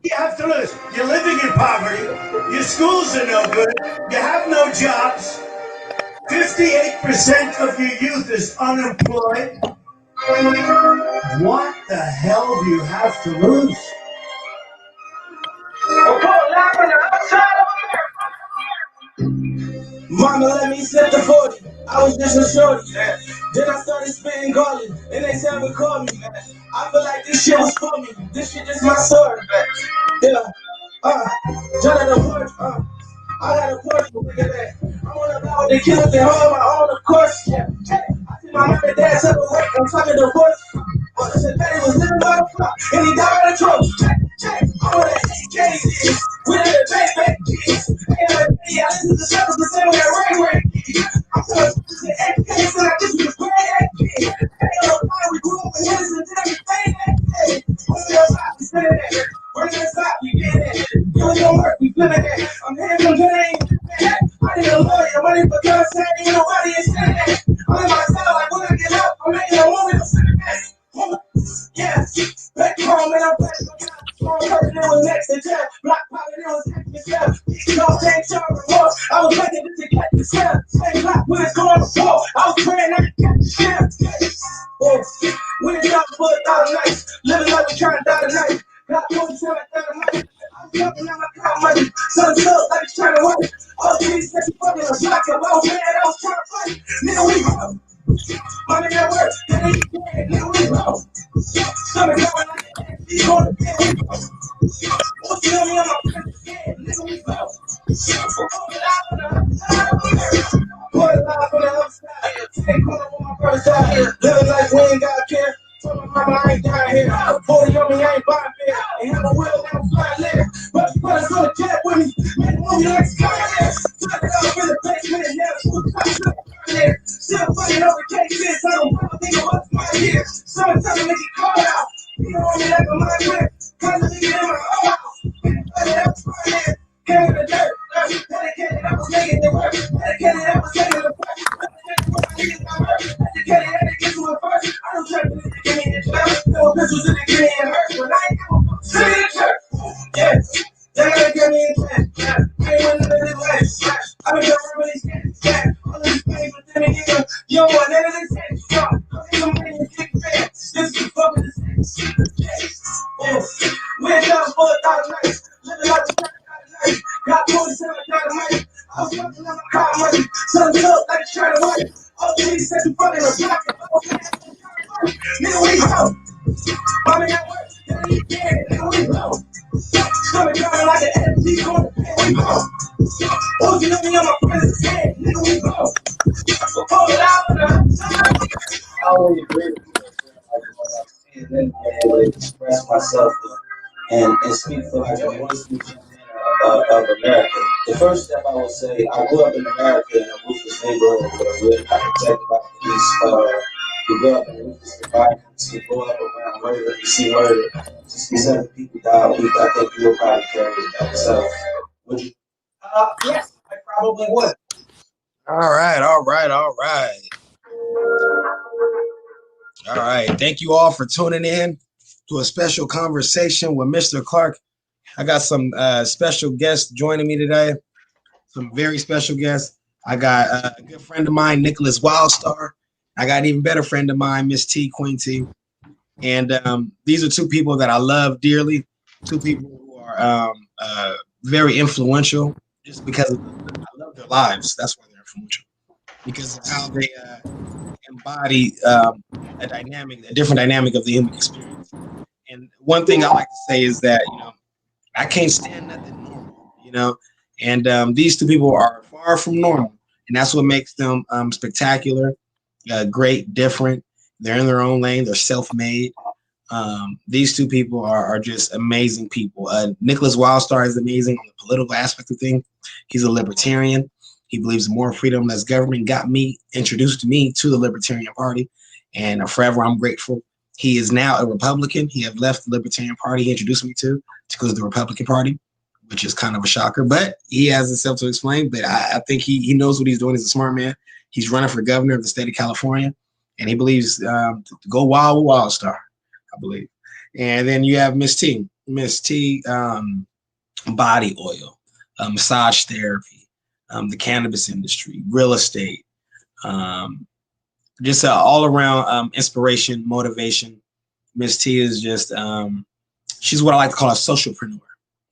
You have to lose. You're living in poverty. Your schools are no good. You have no jobs. 58% of your youth is unemployed. What the hell do you have to lose? Mama let me sip the 40. I was just a shorty. Then I started spitting garlic, and they said record me. I feel like this shit was for me. This shit is my story. Yeah. John at the porch. I got a porch, but look at that. I'm on the block with the kids at home, my own, of course. Yeah. I see my mom and dad separate. I'm talking divorce. I said daddy was living by the clock, and he died by the trophy. I want to hate Jay-Z. We did it back, kids. And I listen to 7% of that rain. I'm going to educate, so I just was great at kids. Ain't no fire, we grew up with his and did everything that day. What's your life? We spinning that. Running inside, we get that. Doing your work, we flipping that. I'm hands on getting that. I need a lawyer, money for content, ain't nobody is saying that. I'm in my cell, like when I get up, I'm making a woman, I'm sitting back. Yeah, back home and I'm back. Strong person, it was next to jail. Black pocket, it was next to jail. No, ain't your remorse. I was making this to get the shell. Same block when it's going before. I was praying not to get the shell. We didn't talk for $1,000 nights. Living like we trying to die tonight. Got 47 money. I'm jumping on my car money. Son, like it's trying to work. All these said you fucking a block. I was mad, I was trying to fight. Nigga, we go. Money at work, then he dead. Nigga, we go. Stomach going like that. He going to bed. We go. What's you me on my friend's head? Nigga, we go. Put it live on the upside. Take corner with my brother's out here. Living like we ain't got care. Told my mama I ain't down here. 40 on me, I ain't buying beer. Ain't have a wheel, I'm flying later. But you brothers on the jet with me. Make a movie like Skyler. Took it off in the basement and never put there. Still fighting over cases. I don't wanna think of what's my year. Someone tell me to get caught out. You know me like a mind grip. Cause I think in my own house. That was fine there. Came in the dirt. Dedicated, I was making it work. Dedicated, I was taking the work. Dedicated, I didn't get to it first. I don't try to give me the church. No pistols in the game and hurt, but I ain't give a fuck. Send me the church. Yeah. They gotta give me a chance. Yeah. I ain't winning in this life. I've been going over these things. Yeah. All of these things, but then again, you don't want none of this shit. Yo, don't need no money and kick back. This is fucking the same. Yeah. We're down for $1,000 nights. Living like a got 47 money. I was fucking on my car money. Son, look like it's trying to work. All these said you fucking a block. Nigga, we go. Mommy at work. Then he dead. Nigga, we go. Stomach growling like an empty corner. Nigga, we go. Oh, you know me on my friend's head. Nigga, we go. Hold it out on the I always agree with you. Like when I see it and able to express myself and speak for like a voice of America. The first step I would say, I grew up in America in a ruthless neighborhood where we're not protected by police. We grew up in a ruthless environment. You grow up around murder, you see murder. 67 people die a week. I think you would probably carry that yourself. Would you? yes, I probably would. All right, all right, all right. All right. Thank you all for tuning in to a special conversation with Mr. Clark. I got some special guests joining me today. Some very special guests. I got a good friend of mine, Nicholas Wildstar. I got an even better friend of mine, Miss T, Queen T. And these are two people that I love dearly. Two people who are very influential just because I love their lives. That's why they're influential. Because of how they embody a different dynamic of the human experience. And one thing I like to say is that, I can't stand nothing normal, and these two people are far from normal. And that's what makes them spectacular, great, different. They're in their own lane. They're self-made. These two people are just amazing people. Nicholas Wildstar is amazing on the political aspect of things. He's a libertarian. He believes in more freedom, less government. Introduced me to the Libertarian Party, and forever I'm grateful. He is now a Republican. He has left the Libertarian Party he introduced me to go to the Republican Party, which is kind of a shocker, but he has himself to explain. But I think he knows what he's doing. He's a smart man. He's running for governor of the state of California, and he believes to go wild with Wildstar, I believe. And then you have Miss T. Miss T, body oil, massage therapy, the cannabis industry, real estate, just all around inspiration, motivation. Miss T is just she's what I like to call a socialpreneur.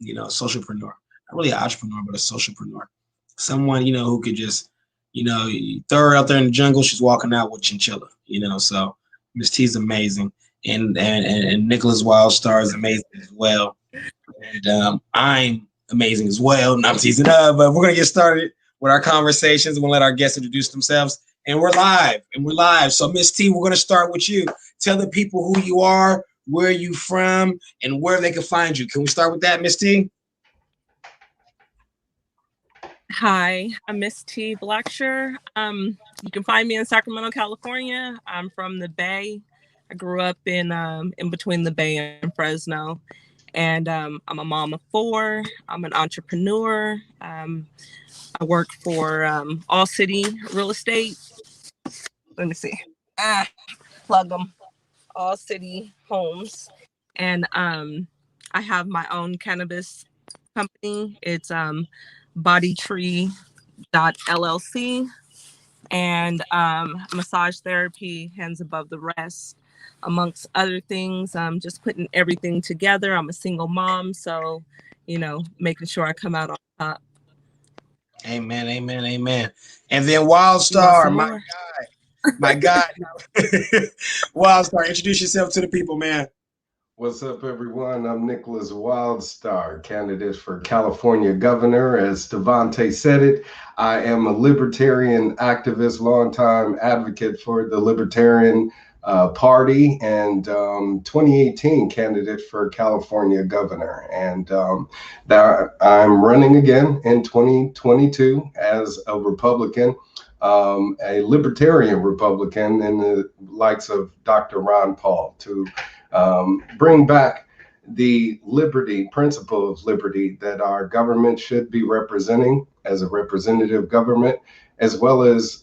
Socialpreneur, not really an entrepreneur, but a socialpreneur. Someone who could just you throw her out there in the jungle, she's walking out with chinchilla. So Miss T's amazing, and Nicholas Wildstar is amazing as well, and I'm amazing as well. And I'm teasing up, but we're gonna get started with our conversations. We'll let our guests introduce themselves. And we're live. So Miss T, we're going to start with you. Tell the people who you are, where you from, and where they can find you. Can we start with that, Miss T? Hi, I'm Miss T Blacksher. You can find me in Sacramento, California. I'm from the Bay. I grew up in between the Bay and Fresno. And I'm a mom of 4. I'm an entrepreneur. I work for All City Real Estate. Let me see. Plug them. All City Homes. And I have my own cannabis company. It's bodytree.llc. And massage therapy, hands above the rest, amongst other things. I'm just putting everything together. I'm a single mom, so making sure I come out on top. Amen. And then Wildstar, my guy. Wildstar, introduce yourself to the people, man. What's up, everyone? I'm Nicholas Wildstar, candidate for California governor. As Devontae said it, I am a libertarian activist, longtime advocate for the Libertarian Party, and 2018 candidate for California governor. And that I'm running again in 2022 as a Republican, a libertarian Republican in the likes of Dr. Ron Paul, to bring back the principle of liberty that our government should be representing as a representative government, as well as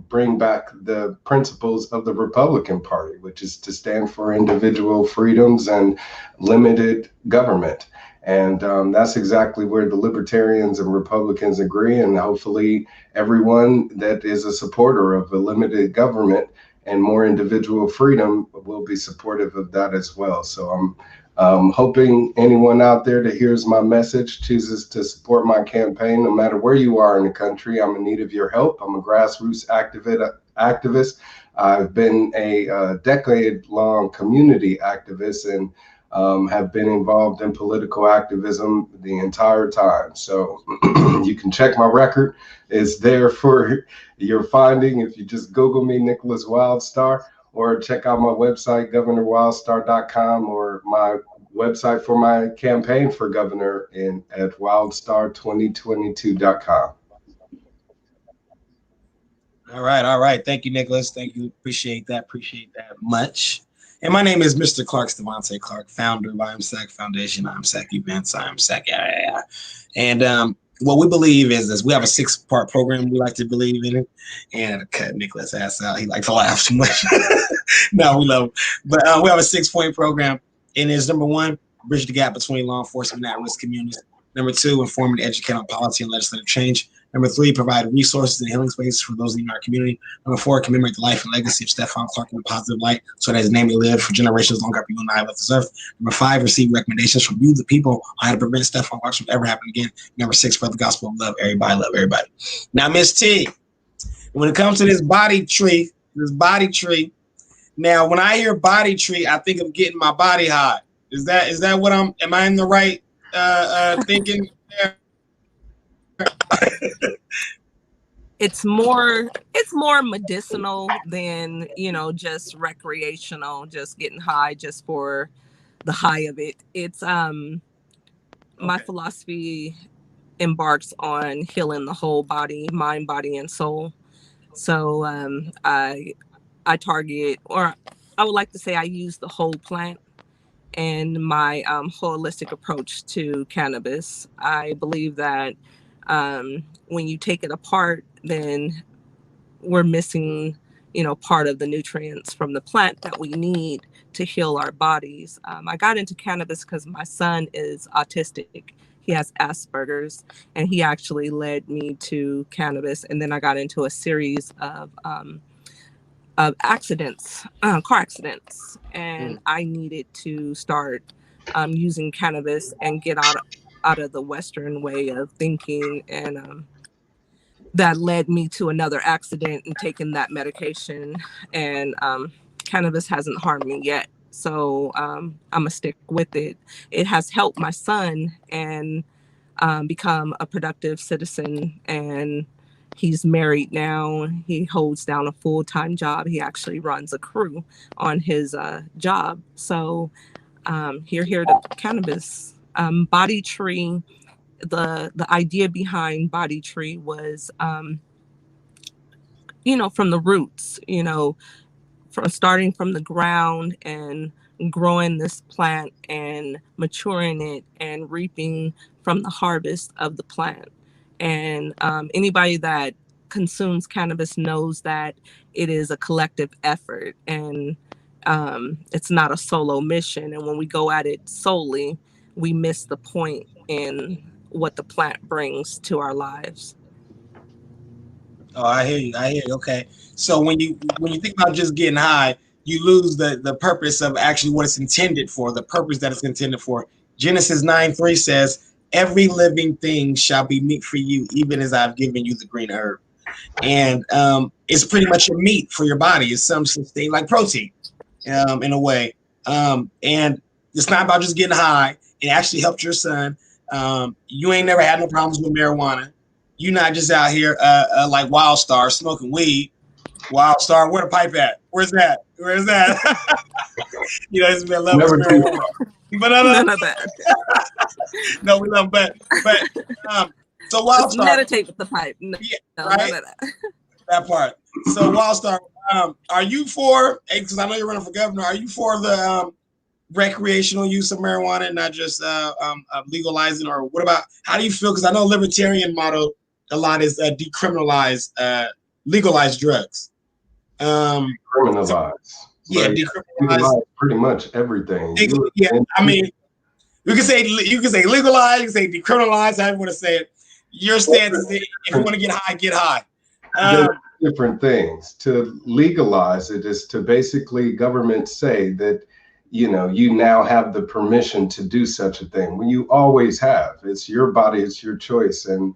bring back the principles of the Republican Party, which is to stand for individual freedoms and limited government. And that's exactly where the Libertarians and Republicans agree. And hopefully everyone that is a supporter of a limited government and more individual freedom will be supportive of that as well. So I'm hoping anyone out there that hears my message chooses to support my campaign, no matter where you are in the country. I'm in need of your help. I'm a grassroots activist. I've been a decade-long community activist and have been involved in political activism the entire time. So you can check my record. It's there for your finding if you just Google me, Nicholas Wildstar, or check out my website, governorwildstar.com, or my website for my campaign for governor at wildstar2022.com. All right. Thank you, Nicholas. Thank you. Appreciate that much. And my name is Mr. Clark, Devontae Clark, founder of IMSAC Foundation, IMSAC Events, IMSAC. And what we believe is this: we have a 6-part program. We like to believe in it. And cut Nicholas' ass out. He likes to laugh too much. No, we love him. But we have a 6-point program. And it's number 1, bridge the gap between law enforcement and at-risk communities. Number 2, inform and educate on policy and legislative change. Number 3, provide resources and healing spaces for those in our community. Number 4, commemorate the life and legacy of Stephon Clark in a positive light so that his name may live for generations long after you and I left this earth. Number 5, receive recommendations from you, the people, on how to prevent Stephon Clark from ever happening again. Number 6, spread the gospel of love. Love everybody. Now, Miss T, when it comes to this body tree, now when I hear body tree, I think of getting my body high. Is that what am I in the right thinking there? It's more medicinal than just recreational, just getting high just for the high of it. It's my philosophy embarks on healing the whole body, mind, body, and soul. So I target, or I would like to say I use the whole plant and my holistic approach to cannabis. I believe that when you take it apart, then we're missing, part of the nutrients from the plant that we need to heal our bodies. I got into cannabis because my son is autistic. He has Asperger's, and he actually led me to cannabis. And then I got into a series of accidents, car accidents, and I needed to start using cannabis and get out of the Western way of thinking, and that led me to another accident and taking that medication. And cannabis hasn't harmed me yet, so I'm gonna stick with it. It has helped my son and become a productive citizen, and he's married now. He holds down a full-time job. He actually runs a crew on his job. So here to cannabis. Body Tree, the idea behind Body Tree was, from the roots, from starting from the ground and growing this plant and maturing it and reaping from the harvest of the plant. And anybody that consumes cannabis knows that it is a collective effort, and it's not a solo mission. And when we go at it solely, we miss the point in what the plant brings to our lives. Oh, I hear you. Okay. So when you think about just getting high, you lose the purpose of actually what it's intended for, the purpose that it's intended for. Genesis 9:3 says, every living thing shall be meat for you, even as I've given you the green herb. And it's pretty much a meat for your body. It's some thing like protein, in a way. And it's not about just getting high. It actually helped your son. You ain't never had no problems with marijuana. You're not just out here like Wildstar smoking weed. Wildstar, where the pipe at? Where's that? It's been love with marijuana. But none of that. No, we love, but so Wildstar. Just meditate with the pipe. No, right? None of that. That part. So Wildstar, are you for? Because I know you're running for governor. Are you for the recreational use of marijuana and not just legalizing, or what about? How do you feel? Because I know libertarian motto a lot is decriminalize, legalize drugs. Criminalize. Yeah, decriminalize pretty much everything. Yeah, I mean, you can say legalize, you can say decriminalize, however you want to say it. Your stance is if you want to get high, get high. Different things. To legalize it is to basically government say that you now have the permission to do such a thing when you always have. It's your body, it's your choice, and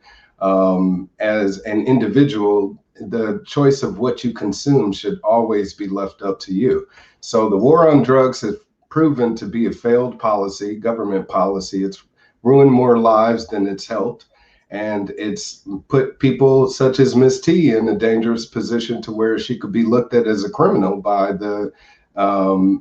as an individual, the choice of what you consume should always be left up to you. So the war on drugs has proven to be a failed policy, government policy. It's ruined more lives than it's helped. And it's put people such as Miss T in a dangerous position to where she could be looked at as a criminal by the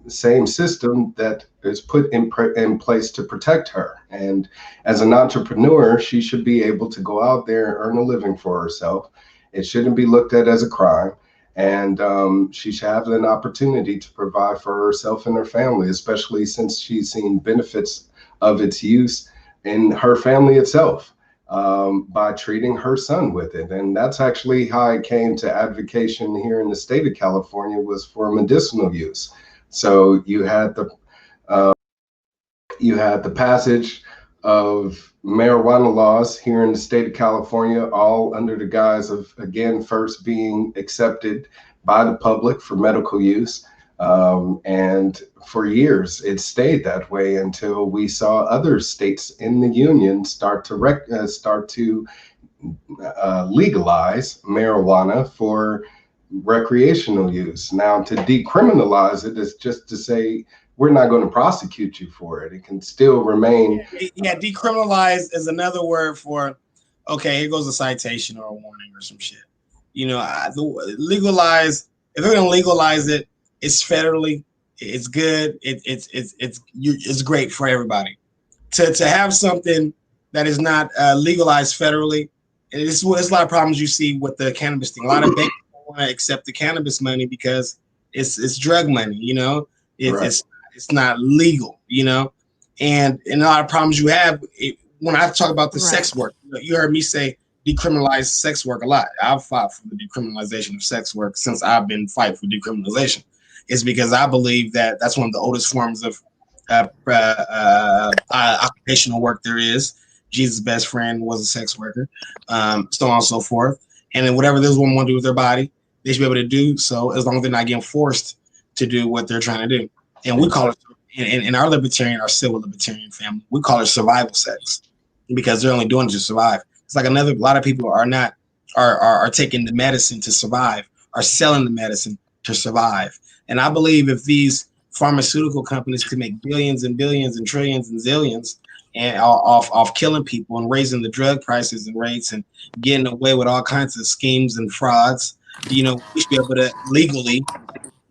same system that is put in place to protect her. And as an entrepreneur, she should be able to go out there and earn a living for herself. It shouldn't be looked at as a crime. And she should have an opportunity to provide for herself and her family, especially since she's seen benefits of its use in her family itself. By treating her son with it. And that's actually how I came to advocation here in the state of California, was for medicinal use. So you had the passage of marijuana laws here in the state of California, all under the guise of, again, first being accepted by the public for medical use. And for years, it stayed that way until we saw other states in the union start to legalize marijuana for recreational use. Now, to decriminalize it is just to say we're not going to prosecute you for it. It can still remain. Yeah, decriminalize is another word for, okay, here goes a citation or a warning or some shit. Legalize. If they're going to legalize it, it's federally. It's good. It's great for everybody. To have something that is not legalized federally, it's a lot of problems you see with the cannabis thing. A lot of banks don't want to accept the cannabis money because it's drug money. Right. It's not legal. And a lot of problems you have when I talk about the sex work. You heard me say decriminalize sex work a lot. I've fought for the decriminalization of sex work since I've been fighting for decriminalization. It's because I believe that that's one of the oldest forms of occupational work there is. Jesus' best friend was a sex worker, so on and so forth. And then whatever this woman want to do with their body, they should be able to do so as long as they're not getting forced to do what they're trying to do. And we call it, in our libertarian, our civil libertarian family, we call it survival sex because they're only doing it to survive. It's like a lot of people are taking the medicine to survive, are selling the medicine to survive. And I believe if these pharmaceutical companies could make billions and billions and trillions and zillions and off killing people and raising the drug prices and rates and getting away with all kinds of schemes and frauds, we should be able to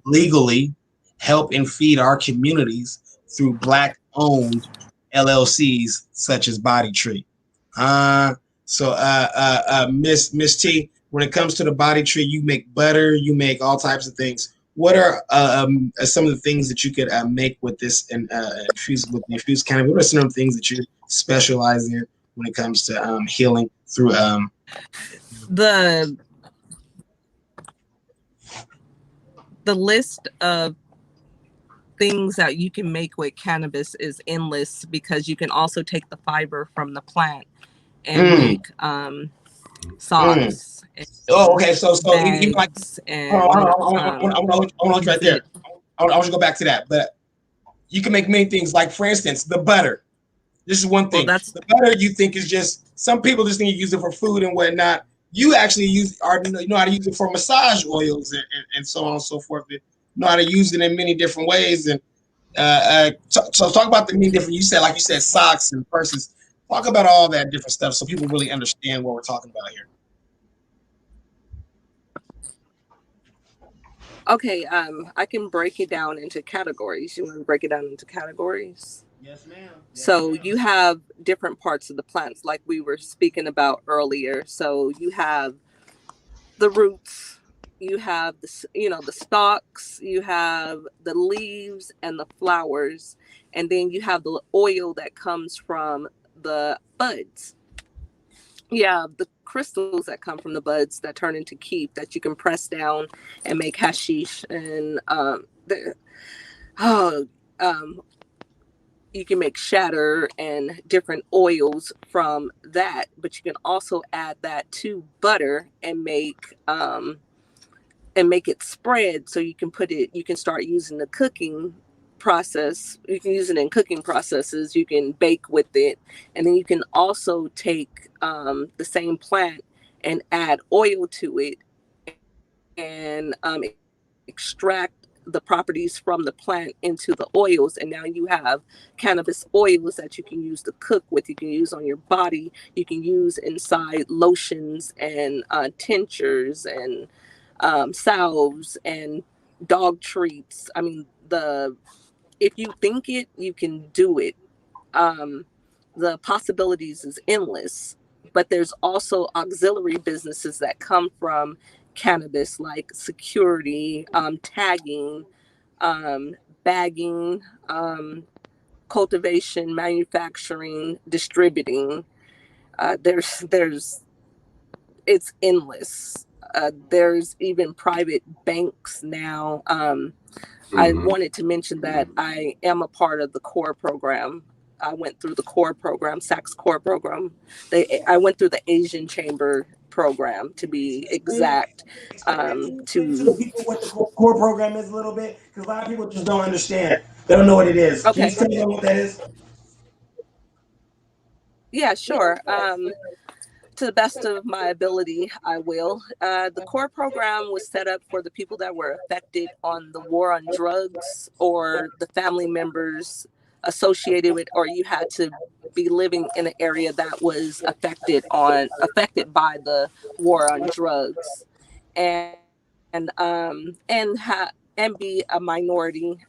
legally help and feed our communities through Black-owned LLCs such as Body Tree. Miss T, when it comes to the Body Tree, you make butter, you make all types of things. What are some of the things that you could make with this and infused cannabis? What are some of the things that you specialize in when it comes to healing through the list of things that you can make with cannabis is endless because you can also take the fiber from the plant and make socks. Okay. So even like, I want to right there. I want to go back to that, but you can make many things. Like for instance, the butter. This is one thing. The butter you think is just some people just think you use it for food and whatnot. You actually you know how to use it for massage oils and so on and so forth. You know how to use it in many different ways. And so talk about the many different. You said socks and purses. Talk about all that different stuff so people really understand what we're talking about here. Okay, I can break it down into categories. You want to break it down into categories? Yes, ma'am. So you have different parts of the plants like we were speaking about earlier. So you have the roots, you have the stalks, you have the leaves and the flowers, and then you have the oil that comes from the buds. You have the crystals that come from the buds that turn into keef that you can press down and make hashish, and you can make shatter and different oils from that. But you can also add that to butter and make it spread, so you can start using the cooking process. You can use it in cooking processes. You can bake with it, and then you can also take the same plant and add oil to it and extract the properties from the plant into the oils, and now you have cannabis oils that you can use to cook with. You can use on your body. You can use inside lotions and tinctures and salves and dog treats. I mean, if you think it, you can do it. The possibilities is endless, but there's also auxiliary businesses that come from cannabis, like security, tagging, bagging, cultivation, manufacturing, distributing. It's endless. There's even private banks now. I wanted to mention that I am a part of the CORE program. I went through the CORE program, SACS CORE program. I went through the Asian Chamber program, to be exact. To people what the CORE program is a little bit, because a lot of people just don't understand. They don't know what it is. Okay. Can you tell them what that is? Yeah, sure. To the best of my ability, I will. The CORE program was set up for the people that were affected on the war on drugs, or the family members associated with, or you had to be living in an area that was affected by the war on drugs, and be a minority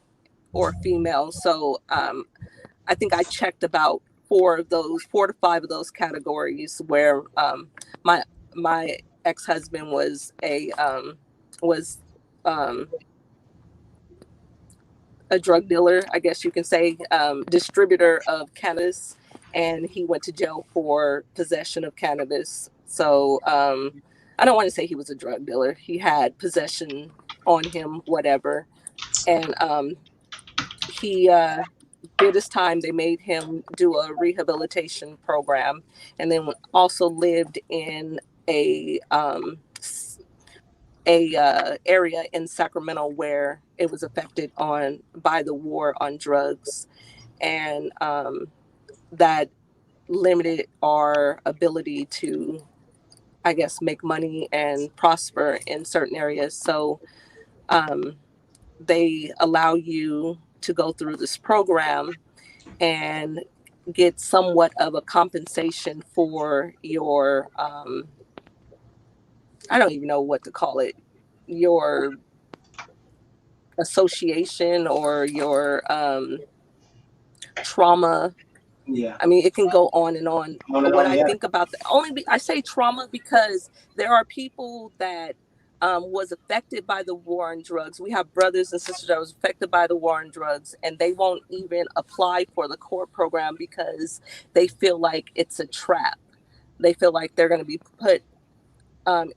or female. So I think I checked about 4 to 5 of those categories, where my ex-husband was a drug dealer, I guess you can say, distributor of cannabis, and he went to jail for possession of cannabis So I don't want to say he was a drug dealer. He had possession on him, whatever. And he did his time. They made him do a rehabilitation program, and then also lived in a area in Sacramento where it was affected by the war on drugs, and that limited our ability to, I guess, make money and prosper in certain areas. So they allow you to go through this program and get somewhat of a compensation for your I don't even know what to call it, your association or your trauma. Yeah. I mean, it can go on and on. On and What on, I yeah. think about I say trauma because there are people that was affected by the war on drugs. We have brothers and sisters that was affected by the war on drugs, and they won't even apply for the core program because they feel like it's a trap. They feel like they're going to be put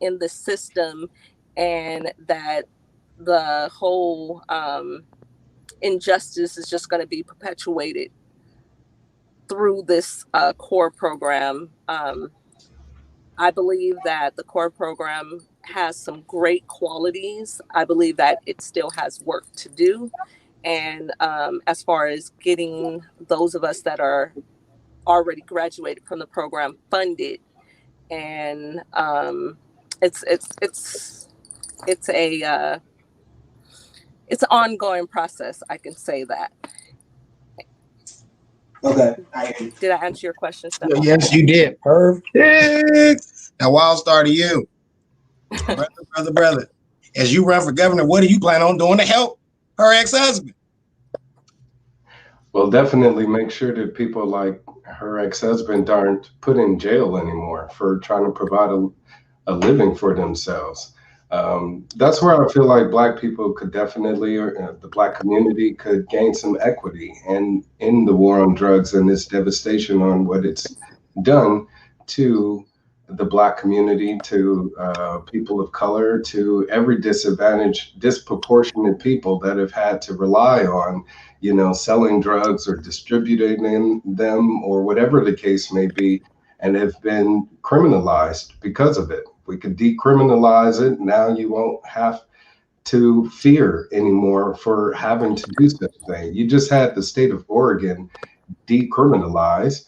in the system, and that the whole injustice is just going to be perpetuated through this core program. I believe that the core program has some great qualities. I believe that it still has work to do. And as far as getting those of us that are already graduated from the program funded, and it's a it's an ongoing process. I can say that. Okay. Did I answer your question, Stefan? Yes, you did. Perfect. Now, Wildstar, to you, brother. As you run for governor, what do you plan on doing to help her ex-husband? Well, definitely make sure that people like her ex-husband aren't put in jail anymore for trying to provide a living for themselves. That's where I feel like Black people could definitely, or the Black community could gain some equity and in the war on drugs and this devastation on what it's done to the Black community, to people of color, to every disproportionate people that have had to rely on, selling drugs or distributing them or whatever the case may be, and have been criminalized because of it. We could decriminalize it. Now you won't have to fear anymore for having to do such a thing. You just had the state of Oregon decriminalize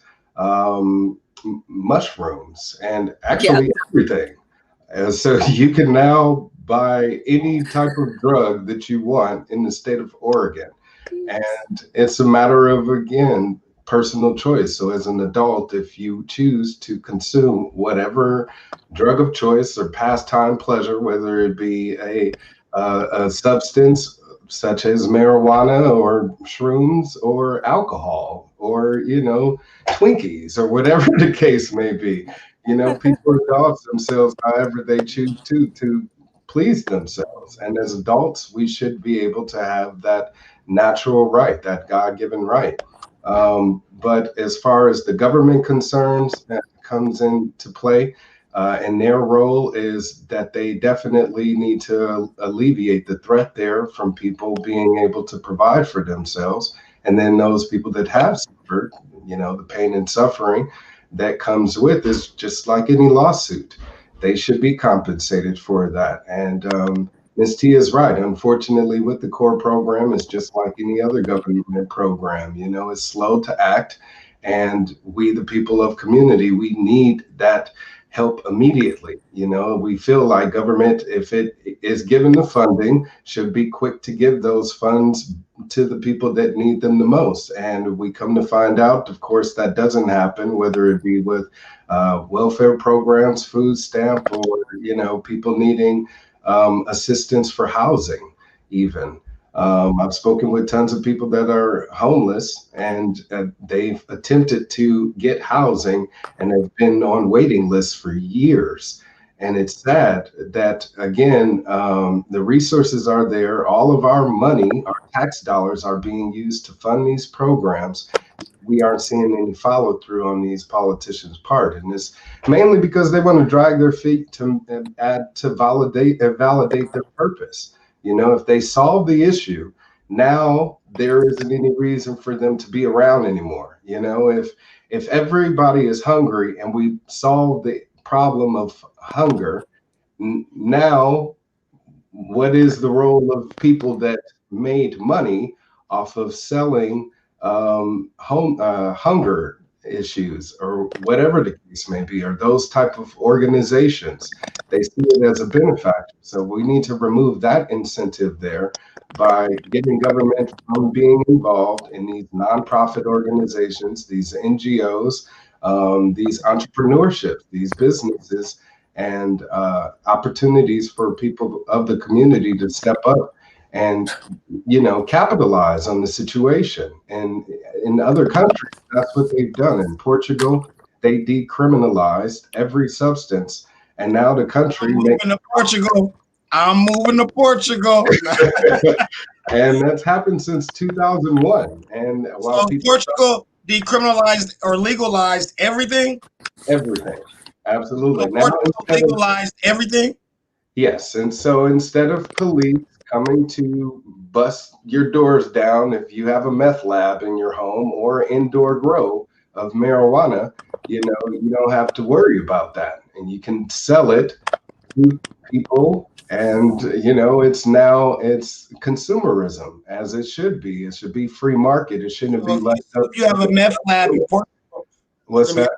mushrooms and actually everything. And so you can now buy any type of drug that you want in the state of Oregon. And it's a matter of, again, personal choice. So as an adult, if you choose to consume whatever drug of choice or pastime pleasure, whether it be a substance such as marijuana or shrooms or alcohol or, Twinkies or whatever the case may be, people indulge themselves however they choose to please themselves. And as adults, we should be able to have that natural right, that God-given right. But as far as the government concerns that comes into play, and their role is that they definitely need to alleviate the threat there from people being able to provide for themselves. And then those people that have suffered, the pain and suffering that comes with is just like any lawsuit. They should be compensated for that. And Ms. T is right. Unfortunately, with the core program, it's just like any other government program. It's slow to act. And we, the people of community, we need that help immediately. We feel like government, if it is given the funding, should be quick to give those funds to the people that need them the most. And we come to find out, of course, that doesn't happen, whether it be with welfare programs, food stamp, or, people needing assistance for housing even. I've spoken with tons of people that are homeless, and they've attempted to get housing and have been on waiting lists for years. And it's sad that, again, the resources are there. All of our money, our tax dollars, are being used to fund these programs. we aren't seeing any follow through on these politicians' part, and it's mainly because they want to drag their feet to validate their purpose. You know, if they solve the issue, now there isn't any reason for them to be around anymore. You know, if everybody is hungry and we solve the problem of hunger, now what is the role of people that made money off of selling hunger issues or whatever the case may be, or those type of organizations? They see it as a benefactor. So we need to remove that incentive there by getting government from being involved in these nonprofit organizations, these NGOs, these entrepreneurships, these businesses, and opportunities for people of the community to step up and, you know, capitalize on the situation. And in other countries, that's what they've done. In Portugal, they decriminalized every substance, and now the country I'm moving to Portugal. And that's happened since 2001. And while Portugal decriminalized or legalized everything. Absolutely. Now legalized everything. Yes, and so instead of police coming to bust your doors down if you have a meth lab in your home or indoor grow of marijuana, you know, you don't have to worry about that, and you can sell it to people. And you know, it's consumerism, as it should be. It should be free market. It shouldn't be left up. If you have a meth lab in Portugal, what's that?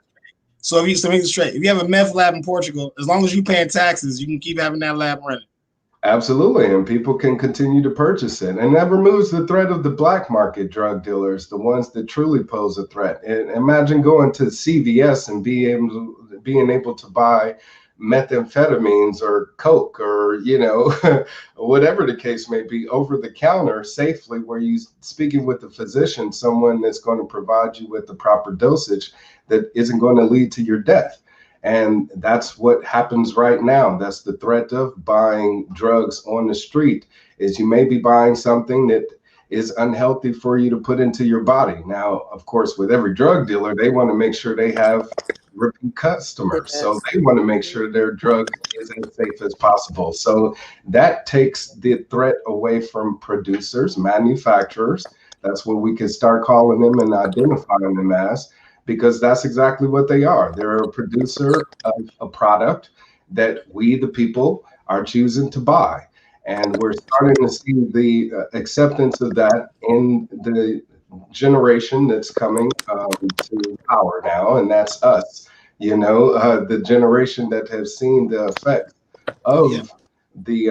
So make it straight, if you have a meth lab in Portugal, as long as you're paying taxes, you can keep having that lab running. Absolutely, and people can continue to purchase it, and that removes the threat of the black market drug dealers, the ones that truly pose a threat. And imagine going to CVS and being able to buy methamphetamines or coke or, you know, whatever the case may be, over the counter safely, where you speaking with the physician, someone that's going to provide you with the proper dosage that isn't going to lead to your death. And that's what happens right now. That's the threat of buying drugs on the street, is you may be buying something that is unhealthy for you to put into your body. Now, of course, with every drug dealer, they want to make sure they have repeat customers. So they want to make sure their drug is as safe as possible. So that takes the threat away from producers, manufacturers. That's what we can start calling them and identifying them as, because that's exactly what they are. They're a producer of a product that we, the people, are choosing to buy. And we're starting to see the acceptance of that in the generation that's coming to power now, and that's us. You know, the generation that has seen the effect of the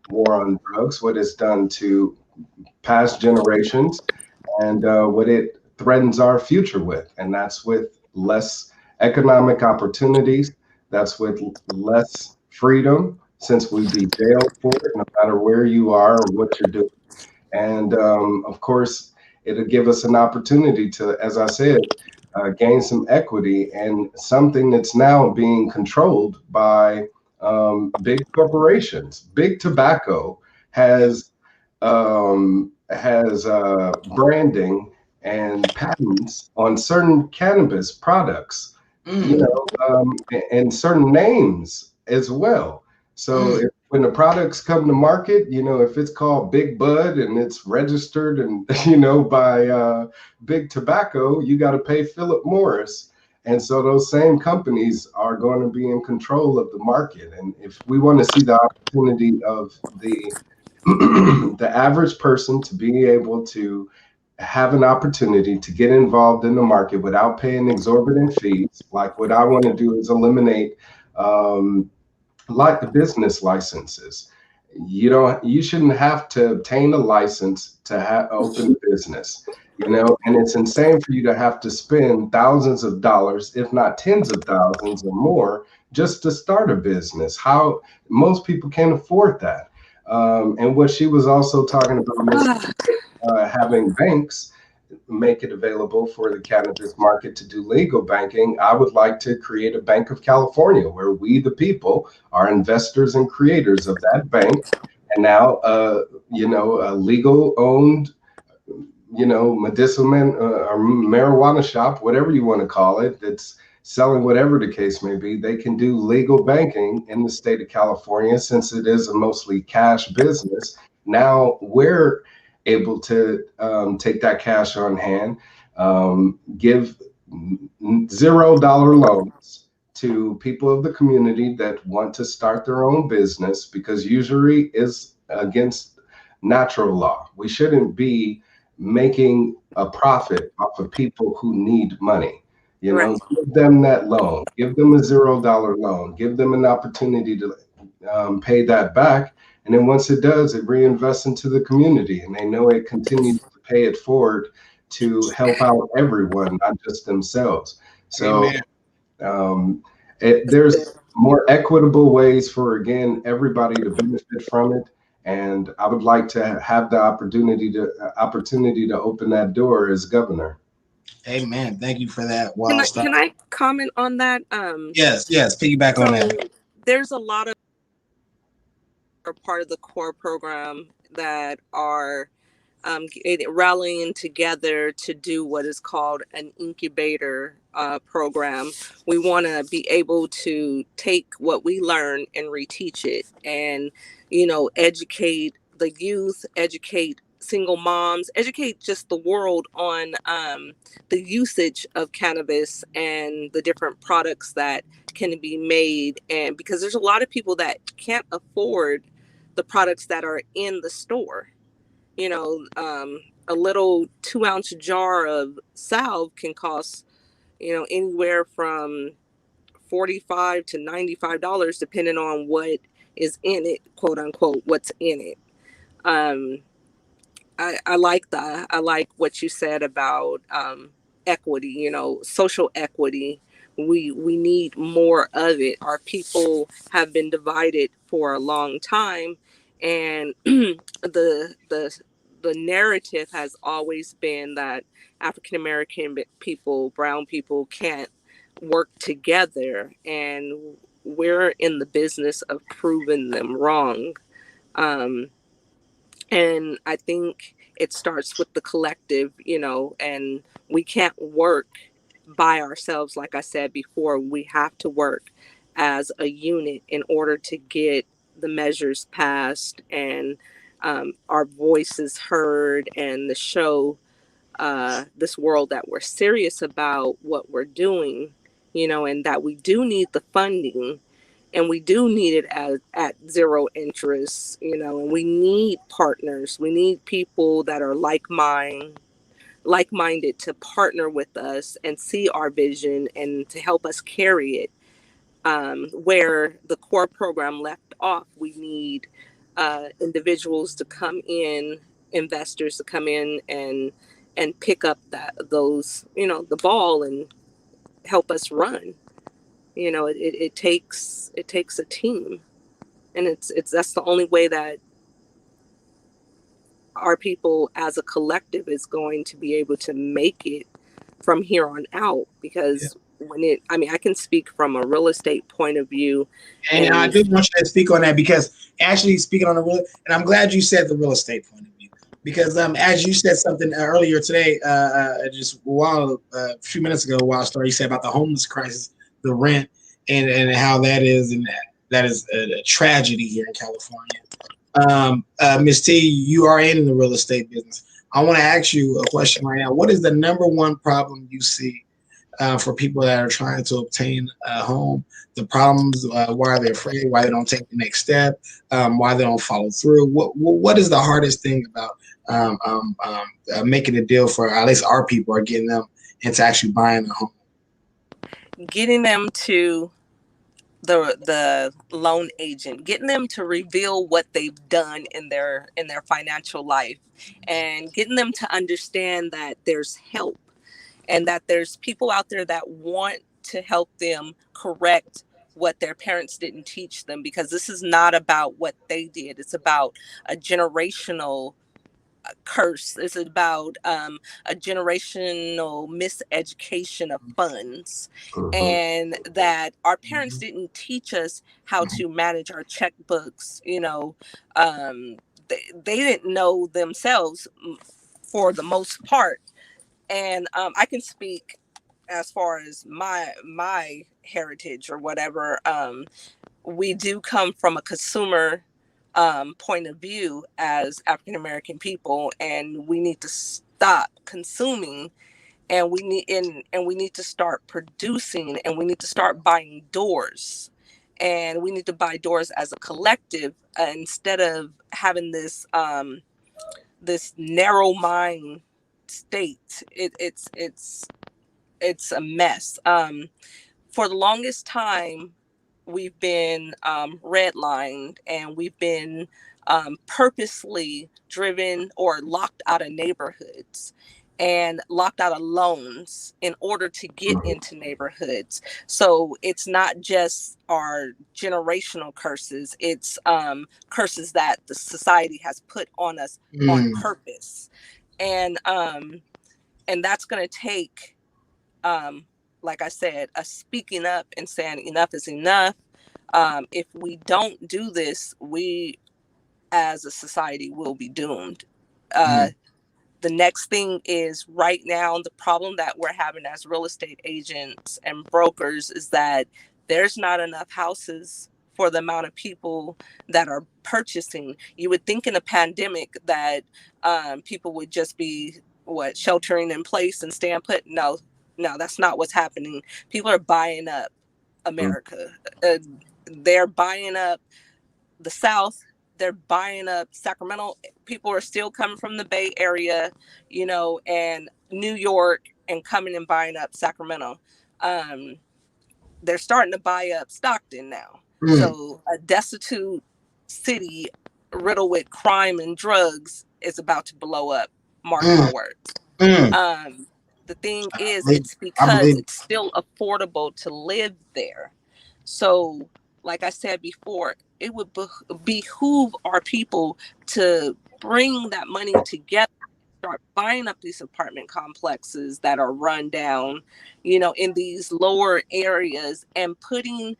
war on drugs, what it's done to past generations, and what it threatens our future with. And that's with less economic opportunities, that's with less freedom, since we'd be jailed for it, no matter where you are or what you're doing. And of course, it'll give us an opportunity to, as I said, gain some equity and something that's now being controlled by big corporations. Big Tobacco has branding and patents on certain cannabis products, you know, and certain names as well. So when the products come to market, you know, if it's called Big Bud and it's registered and, you know, by Big Tobacco, you got to pay Philip Morris. And so those same companies are going to be in control of the market. And if we want to see the opportunity of the average person to be able to have an opportunity to get involved in the market without paying exorbitant fees, like what I want to do is eliminate like the business licenses. You shouldn't have to obtain a license to open a business, you know, and it's insane for you to have to spend thousands of dollars, if not tens of thousands or more, just to start a business. How most people can't afford that. And what she was also talking about, having banks make it available for the cannabis market to do legal banking. I would like to create a Bank of California where we, the people, are investors and creators of that bank. And now, you know, a legal owned medicinal or marijuana shop, whatever you want to call it, that's selling whatever the case may be, they can do legal banking in the state of California since it is a mostly cash business. Now we're able to take that cash on hand, give $0 loans to people of the community that want to start their own business, because usury is against natural law. We shouldn't be making a profit off of people who need money. Right. Give them that loan, give them a $0 loan, give them an opportunity to pay that back. And then once it does, it reinvests into the community, and they know it continues to pay it forward to help out everyone, not just themselves. So there's more equitable ways for, again, everybody to benefit from it. And I would like to have the opportunity to open that door as governor. Amen. Thank you for that. Can I comment on that? Yes. Piggyback on that. There's a lot of part of the core program that are rallying together to do what is called an incubator program. We want to be able to take what we learn and reteach it, and educate the youth, educate single moms, educate just the world on the usage of cannabis and the different products that can be made. And because there's a lot of people that can't afford the products that are in the store. A little 2-ounce jar of salve can cost, anywhere from $45 to $95, depending on what is in it, quote unquote, what's in it. I like that. I like what you said about equity, social equity. We need more of it. Our people have been divided for a long time, and the narrative has always been that African American people, brown people can't work together, and we're in the business of proving them wrong. And I think it starts with the collective, and we can't work by ourselves. Like I said before, we have to work as a unit in order to get the measures passed and our voices heard, and to show this world that we're serious about what we're doing, and that we do need the funding. And we do need it at zero interest, and we need partners. We need people that are like-minded to partner with us and see our vision and to help us carry it. Where the core program left off, we need individuals to come in, investors to come in and pick up those, the ball, and help us run. It takes a team, and that's the only way that our people as a collective is going to be able to make it from here on out. Because I can speak from a real estate point of view, and I do want you to speak on that, because actually speaking on and I'm glad you said the real estate point of view, because as you said something earlier today, just a few minutes ago, Wildstar, you said about the homeless crisis, the rent, and how that is, and that is a tragedy here in California. Ms. T, you are in the real estate business. I want to ask you a question right now. What is the number one problem you see for people that are trying to obtain a home? The problems, why are they afraid? Why they don't take the next step? Why they don't follow through? What is the hardest thing about making a deal for at least our people, or getting them into actually buying a home? Getting them to the loan agent, getting them to reveal what they've done in their financial life, and getting them to understand that there's help, and that there's people out there that want to help them correct what their parents didn't teach them, because this is not about what they did. It's about a generational curse. It's about a generational miseducation of funds, and that our parents didn't teach us how to manage our checkbooks. They didn't know themselves for the most part. And I can speak as far as my heritage or whatever. We do come from a consumer point of view as African American people, and we need to stop consuming, and we need to start producing, and we need to start buying doors, and we need to buy doors as a collective instead of having this this narrow mind state. It's a mess. For the longest time, we've been redlined, and we've been purposely driven or locked out of neighborhoods and locked out of loans in order to get into neighborhoods. So it's not just our generational curses, it's curses that the society has put on us on purpose. And that's going to take, like I said, us speaking up and saying enough is enough. If we don't do this, we as a society will be doomed. The next thing is, right now, the problem that we're having as real estate agents and brokers is that there's not enough houses for the amount of people that are purchasing. You would think in a pandemic that people would just be sheltering in place and staying put. No, that's not what's happening. People are buying up America. They're buying up the South. They're buying up Sacramento. People are still coming from the Bay Area, and New York, and coming and buying up Sacramento. They're starting to buy up Stockton now. So a destitute city riddled with crime and drugs is about to blow up. Mark my words. The thing is, it's because it's still affordable to live there. So, like I said before, it would behoove our people to bring that money together, start buying up these apartment complexes that are run down, in these lower areas, and putting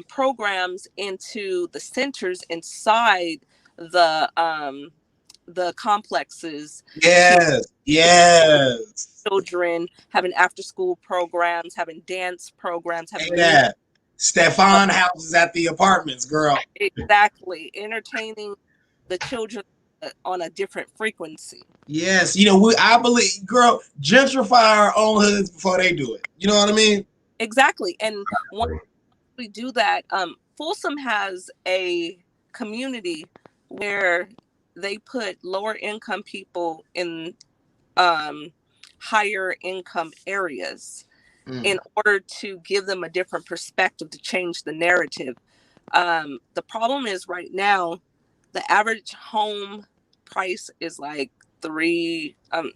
programs into the centers inside the complexes. Yes. Children having after school programs, having dance programs, having Stefan houses at the apartments, girl. Exactly. Entertaining the children on a different frequency. Yes. I believe, girl, gentrify our own hoods before they do it. You know what I mean? Exactly. And once we do that, Folsom has a community where they put lower income people in higher income areas in order to give them a different perspective, to change the narrative. The problem is, right now, the average home price is like I'm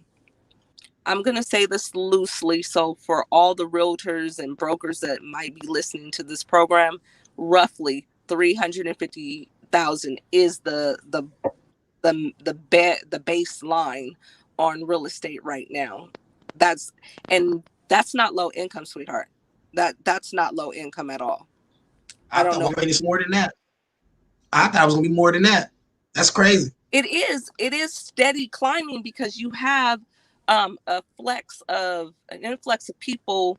going to say this loosely, so for all the realtors and brokers that might be listening to this program, roughly $350,000 is the baseline on real estate right now. That's not low income, sweetheart. That's not low income at all. I don't know. It's more than that. I thought it was gonna be more than that. That's crazy. It is steady climbing because you have an influx of people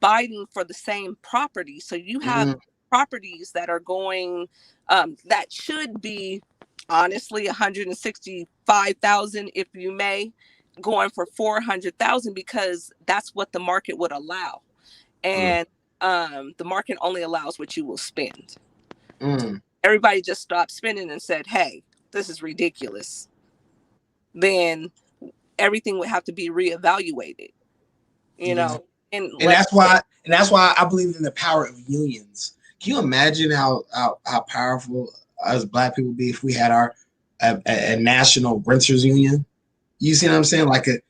bidding for the same property. So you have properties that are going that should be honestly $165,000, if you may, going for $400,000 because that's what the market would allow, and the market only allows what you will spend. Everybody just stopped spending and said, "Hey, this is ridiculous." Then everything would have to be reevaluated, and that's why I believe in the power of unions. Can you imagine how powerful us Black people be if we had a national renters union? You see what I'm saying? Like a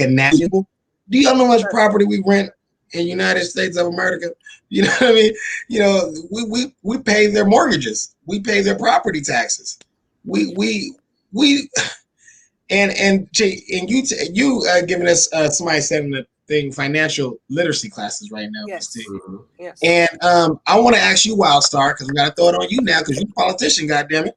national. Do you know how much property we rent in the United States of America? You know what I mean? We pay their mortgages. We pay their property taxes. You giving us somebody said in the thing financial literacy classes right now. Yes. Yes. And I want to ask you, Wildstar, because we got to throw it on you now because you're a politician, goddammit.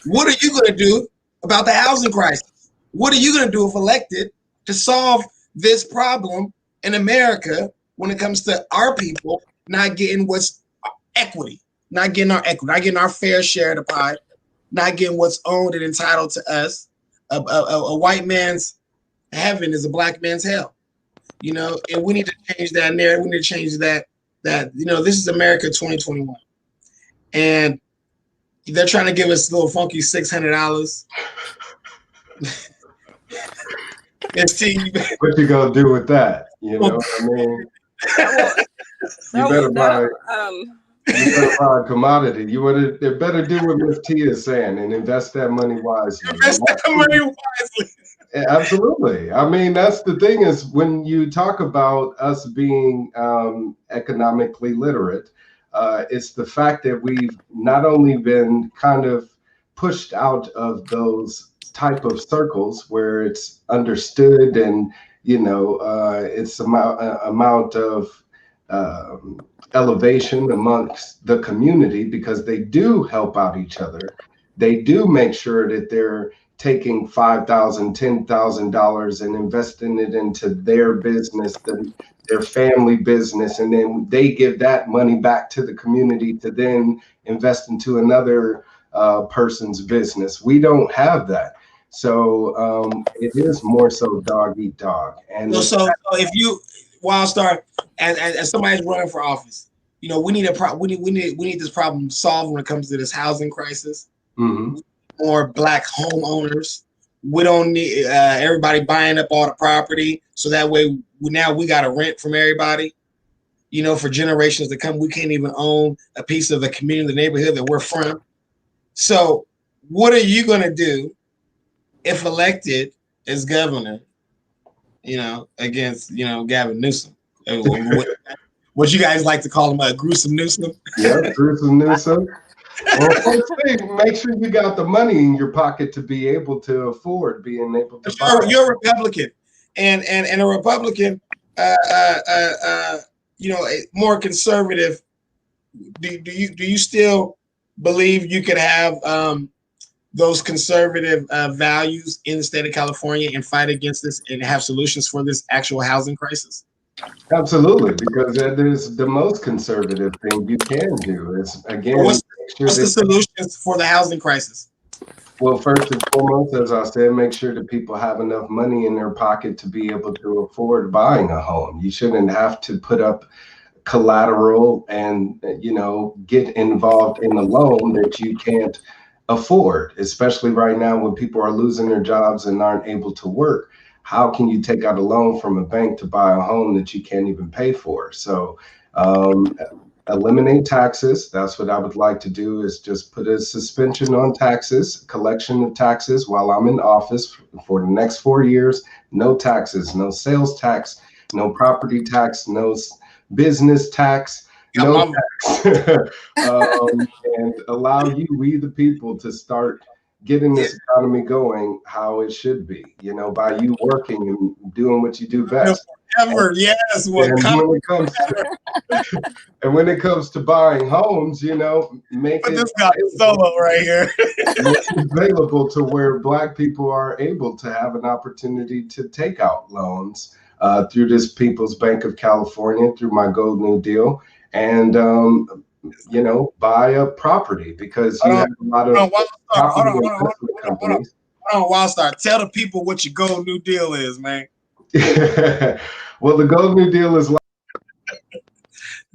What are you going to do about the housing crisis. What are you going to do if elected to solve this problem in America when it comes to our people not getting what's equity, not getting our equity, not getting our fair share of the pie, not getting what's owned and entitled to us? A white man's heaven is a black man's hell, you know, and we need to change that narrative. We need to change that, you know, this is America 2021. And they're trying to give us a little funky $600. What you gonna do with that? You know what I mean? You better buy a commodity. They better do what Miss T is saying and invest that money wisely. Invest that money wisely. Absolutely. I mean, that's the thing is when you talk about us being economically literate, it's the fact that we've not only been kind of pushed out of those type of circles where it's understood and, you know, it's amount of elevation amongst the community because they do help out each other. They do make sure that they're taking $5,000, $10,000 and investing it into their business, their family business, and then they give that money back to the community to then invest into another person's business. We don't have that. So it is more so dog eat dog. And so if you Wildstar, as somebody's running for office, you know, we need this problem solved when it comes to this housing crisis. Mm-hmm. More black homeowners. We don't need everybody buying up all the property, so that way we got to rent from everybody. You know, for generations to come, we can't even own a piece of the community, the neighborhood that we're from. So, what are you going to do if elected as governor? You know, against Gavin Newsom. What you guys like to call him, gruesome Newsom? Yeah, gruesome Newsom. Well, first thing, make sure you got the money in your pocket to be able to afford being able to buy. You're a Republican, and a Republican, more conservative. Do you still believe you could have those conservative values in the state of California and fight against this and have solutions for this actual housing crisis? Absolutely, because that is the most conservative thing you can do. Is again, what's the solutions for the housing crisis? Well, first and foremost, as I said, make sure that people have enough money in their pocket to be able to afford buying a home. You shouldn't have to put up collateral and get involved in a loan that you can't afford, especially right now when people are losing their jobs and aren't able to work. How can you take out a loan from a bank to buy a home that you can't even pay for? So eliminate taxes. That's what I would like to do, is just put a suspension on taxes, collection of taxes while I'm in office for the next 4 years. No taxes, no sales tax, no property tax, no business tax, no tax. And allow we the people to start getting this economy going how it should be, by you working and doing what you do best. Yes. And when it comes to buying homes, make it. This guy is solo right here. Available to where Black people are able to have an opportunity to take out loans through this People's Bank of California, through my Gold New Deal, and buy a property, because you have a lot of property investment companies. Hold on, Wildstar. Tell the people what your Gold New Deal is, man. Well, the Gold New Deal is like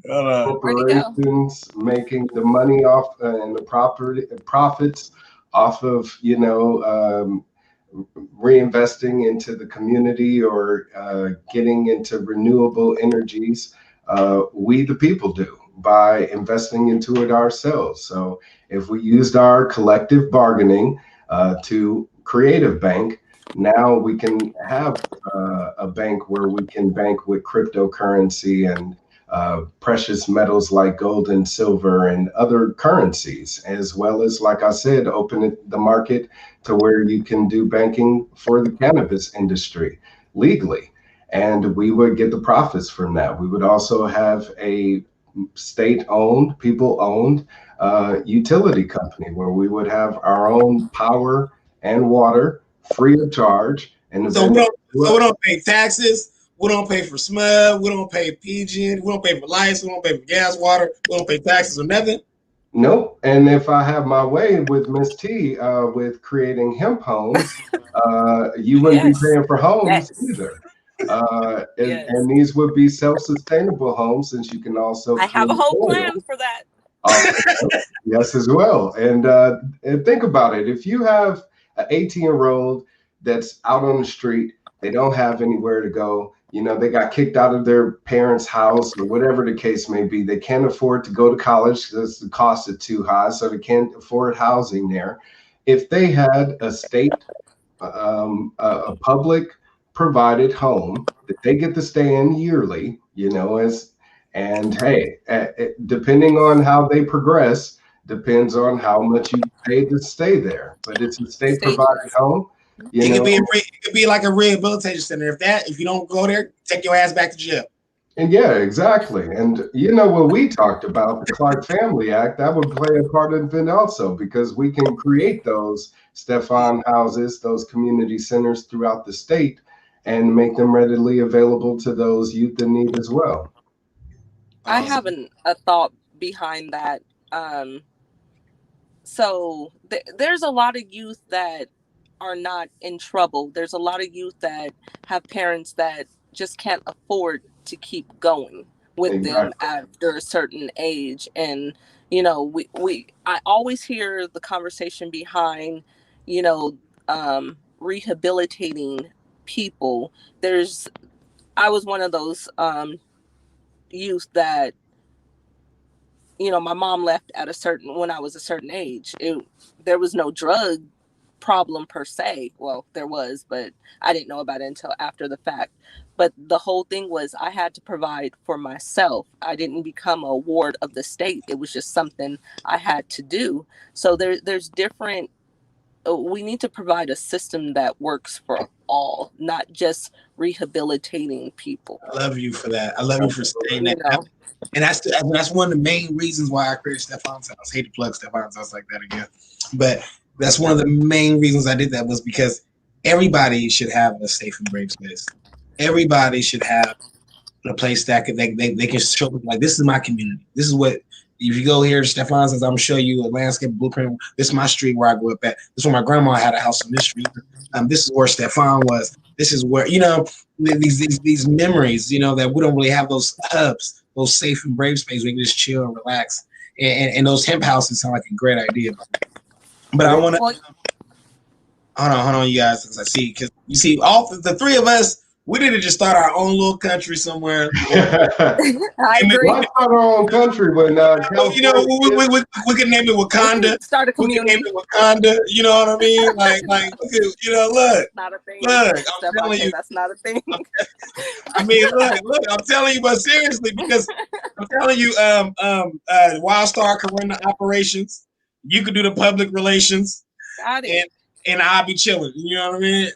corporations making the money off and the profits off of reinvesting into the community or getting into renewable energies. We the people do by investing into it ourselves. So if we used our collective bargaining to create a bank, now we can have a bank where we can bank with cryptocurrency and precious metals like gold and silver and other currencies, as well as, like I said, open the market to where you can do banking for the cannabis industry legally. And we would get the profits from that. We would also have a state-owned, people-owned utility company where we would have our own power and water free of charge. And so we don't pay taxes. We don't pay for SMUD. We don't pay PG. We don't pay for lights. We don't pay for gas, water. We don't pay taxes or nothing. Nope. And if I have my way with Miss T, with creating hemp homes, you wouldn't be paying for homes either. And these would be self-sustainable homes, since you can also. I have a whole plan for that. Yes, as well. And think about it. If you have an 18-year-old that's out on the street, they don't have anywhere to go. You know, they got kicked out of their parents' house or whatever the case may be. They can't afford to go to college because the cost is too high, so they can't afford housing there. If they had a state, a public provided home that they get to stay in yearly, you know, and hey, depending on how they progress, depends on how much you pay to stay there. But it's a state provided home. It could be like a rehabilitation center. If you don't go there, take your ass back to jail. And yeah, exactly. And you know what we talked about, the Clark Family Act, that would play a part of it also, because we can create those Stefan houses, those community centers throughout the state, and make them readily available to those youth in need as well. I have a thought behind that. So there's a lot of youth that are not in trouble. There's a lot of youth that have parents that just can't afford to keep going with them after a certain age. And, you know, I always hear the conversation behind, you know, rehabilitating people. I was one of those youth that, you know, my mom left when I was a certain age. There was no drug problem per se. Well, there was, but I didn't know about it until after the fact. But the whole thing was I had to provide for myself. I didn't become a ward of the state. It was just something I had to do. So there's different. We need to provide a system that works for all, not just rehabilitating people. I love you for that. I love you for saying that. You know? And that's one of the main reasons why I created Stefan's House. I hate to plug Stefan's House like that again, but that's one of the main reasons I did that, was because everybody should have a safe and brave space. Everybody should have a place that they can show, like, this is my community. This is what, if you go here to Stefan's House, I'm gonna show you a landscape blueprint. This is my street where I grew up at. This is where my grandma had a house on this street. This is where Stefan was. This is where, you know, these memories, you know, that we don't really have those hubs, those safe and brave spaces where you can just chill and relax. And those hemp houses sound like a great idea. But I want to hold on, you guys, because you see, all the three of us, we need to just start our own little country somewhere. I agree. Why start our own country when you know, we can name it Wakanda. Start a community. We can name it Wakanda. You know what I mean? Like you know, look. Not a thing. Look, I'm telling you, that's not a thing. I mean, look, I'm telling you, but seriously, because I'm telling you, Wildstar can run the operations. You could do the public relations. Got it. And I'll be chilling. You know what I mean?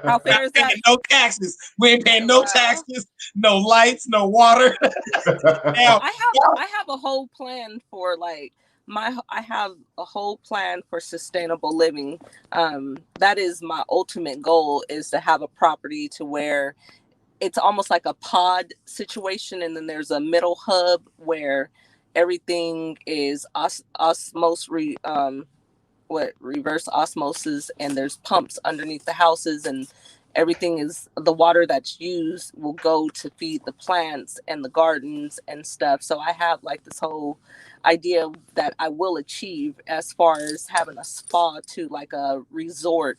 How fair is that? No taxes. We ain't paying no taxes, no lights, no water. Now, I have a whole plan for sustainable living. That is my ultimate goal, is to have a property to where it's almost like a pod situation, and then there's a middle hub where everything is reverse osmosis, and there's pumps underneath the houses, and everything is, the water that's used will go to feed the plants and the gardens and stuff. So I have like this whole idea that I will achieve, as far as having a spa to like a resort.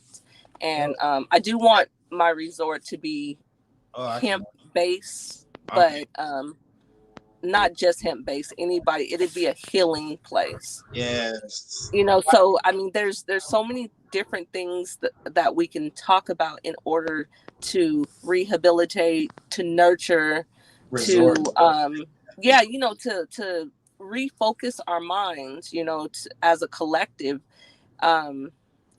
And I do want my resort to be hemp based, but not just hemp based. Anybody, it'd be a healing place. Yes. You know, so I mean, there's so many different things that we can talk about in order to rehabilitate, to nurture, resort. To refocus our minds, you know, as a collective. I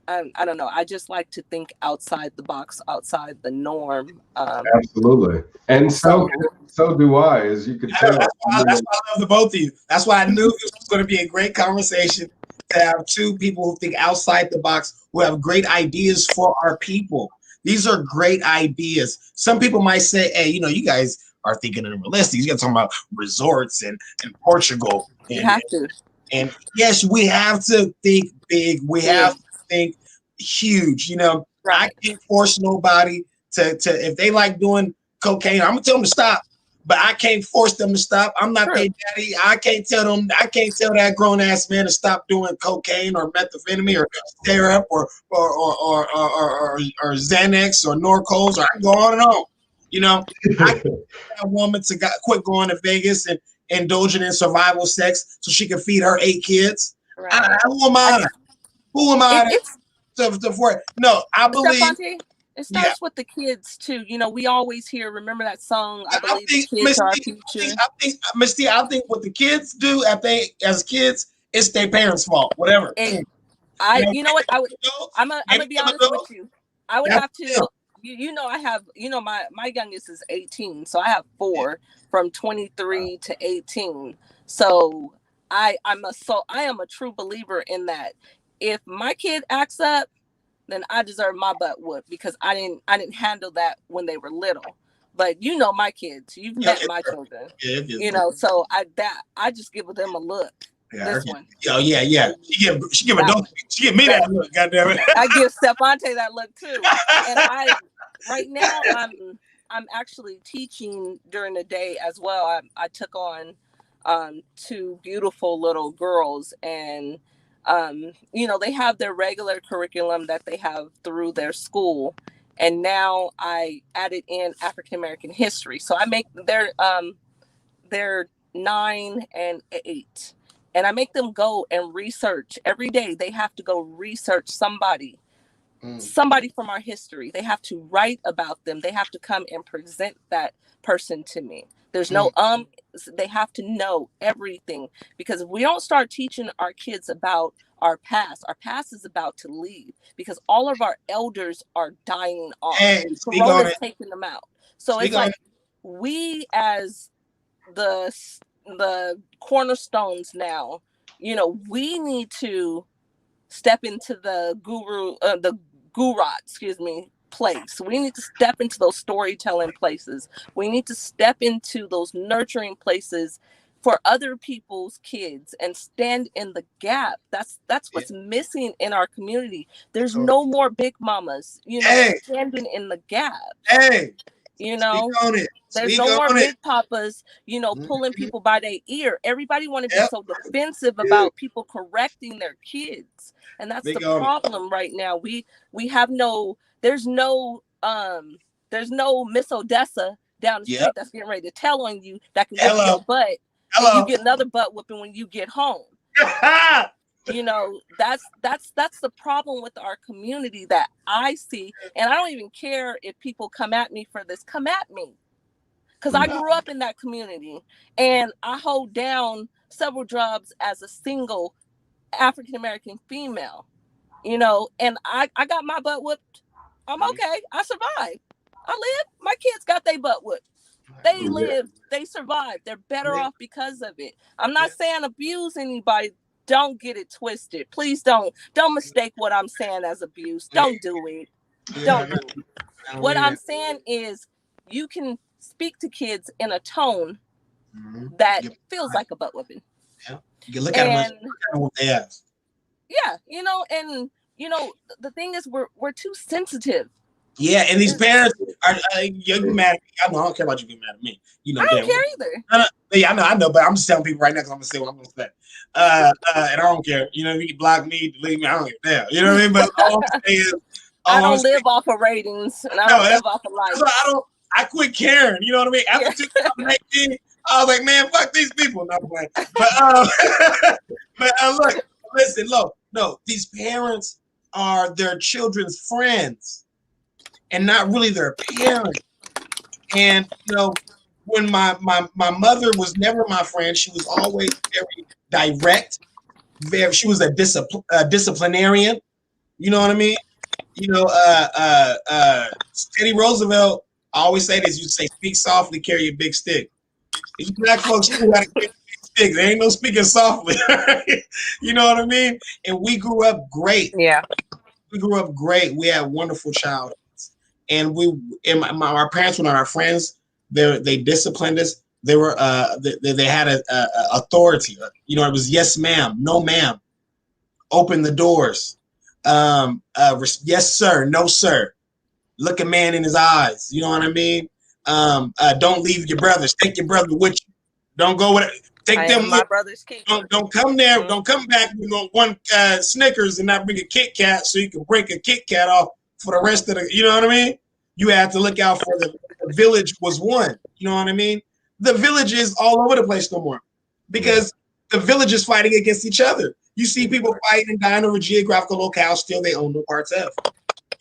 don't know. I just like to think outside the box, outside the norm. Absolutely. And so do I, as you can tell. That's why I love the both of you. That's why I knew this was going to be a great conversation. to have two people who think outside the box, who have great ideas for our people. These are great ideas. Some people might say, hey, you know, you guys are thinking unrealistic. You guys talking about resorts and Portugal. You have to. And yes, we have to think big. We have to think huge. You know, I can't force nobody to if they like doing cocaine, I'm gonna tell them to stop. But I can't force them to stop. I'm not their daddy. I can't tell them. I can't tell that grown ass man to stop doing cocaine or methamphetamine or syrup or Xanax or Norcos, or I can go on and on. You know, I can tell that woman to quit going to Vegas and indulging in survival sex so she can feed her 8 kids. Right. Who am I? Who am I? No, I believe. It starts with the kids too. You know, we always hear, remember that song, I believe the kids are our future. I think what the kids do, as kids, it's their parents' fault. Whatever. And you know what? I'm gonna be honest with you. I would have to. You know, I have. You know, my youngest is 18, so I have 4 from 23 to 18. So I am a true believer in that. If my kid acts up, then I deserve my butt whooped because I didn't handle that when they were little. But you know my kids, you've met my children. You know, so I just give them a look. This one. Oh yeah. She give me that look. Goddamn it. I give Stefante that look too. And right now I'm actually teaching during the day as well. I took on 2 beautiful little girls, and you know, they have their regular curriculum that they have through their school, and now I added in African American history. So I make they're 9 and 8, and I make them go and research every day. They have to go research somebody from our history. They have to write about them. They have to come and present that person to me. There's no they have to know everything, because if we don't start teaching our kids about our past is about to leave, because all of our elders are dying off. Corona's taking them out. So it's like we as the cornerstones now, you know, we need to step into the place. We need to step into those storytelling places. We need to step into those nurturing places for other people's kids and stand in the gap. That's what's missing in our community. There's no more big mamas, you know, standing in the gap. You know, there's no more big papas, you know, pulling people by their ear. Everybody want to be so defensive about people correcting their kids. And that's the problem right now. We have there's no Miss Odessa down the street that's getting ready to tell on you that can whip your butt. And you get another butt whooping when you get home. You know, that's the problem with our community that I see. And I don't even care if people come at me for this. Come at me. Because I grew up in that community, and I hold down several jobs as a single African-American female, you know, and I got my butt whooped. I'm okay. I survived. I lived. My kids got their butt whooped. They lived. They survived. They're better off because of it. I'm not saying abuse anybody. Don't get it twisted. Please don't mistake what I'm saying as abuse. Don't do it. Don't do it. What I'm saying is you can speak to kids in a tone that feels like a butt whooping. Yeah. You can look at them and what they ask. Yeah, you know, and you know, the thing is we're too sensitive. Yeah, and these parents are you mad at me. I don't care about you being mad at me. You know, I don't care either. Yeah, I know, but I'm just telling people right now because I'm gonna say what I'm gonna say. And I don't care. You know, if you can block me, delete me, I don't give a damn. You know what I mean? But all I'm saying is I don't live off of ratings, and I don't live off of likes. I quit caring. You know what I mean? After 2019, I was like, man, fuck these people. No, but look, listen, look, no, these parents are their children's friends and not really their parents. And you know, when my mother was never my friend, she was always very direct. She was a disciplinarian. You know what I mean? You know, Teddy Roosevelt always say this. You say, speak softly, carry a big stick. These black folks, you gotta carry a big sticks. There ain't no speaking softly. You know what I mean? And we grew up great. Yeah. We grew up great. We had wonderful childhoods. And our parents were not our friends. They disciplined us. They were they had a authority. You know, it was yes, ma'am, no, ma'am. Open the doors. Yes, sir, no, sir. Look a man in his eyes. You know what I mean? Don't leave your brothers. Take your brother with you. Don't go with it. Take them. My brother's keeper. Don't come there. Mm-hmm. Don't come back with one Snickers and not bring a Kit Kat so you can break a Kit Kat off for the rest of the. You know what I mean? You have to look out for the village was one. You know what I mean? The village is all over the place no more because the village is fighting against each other. You see people fighting and dying over geographical locales still they own no parts of.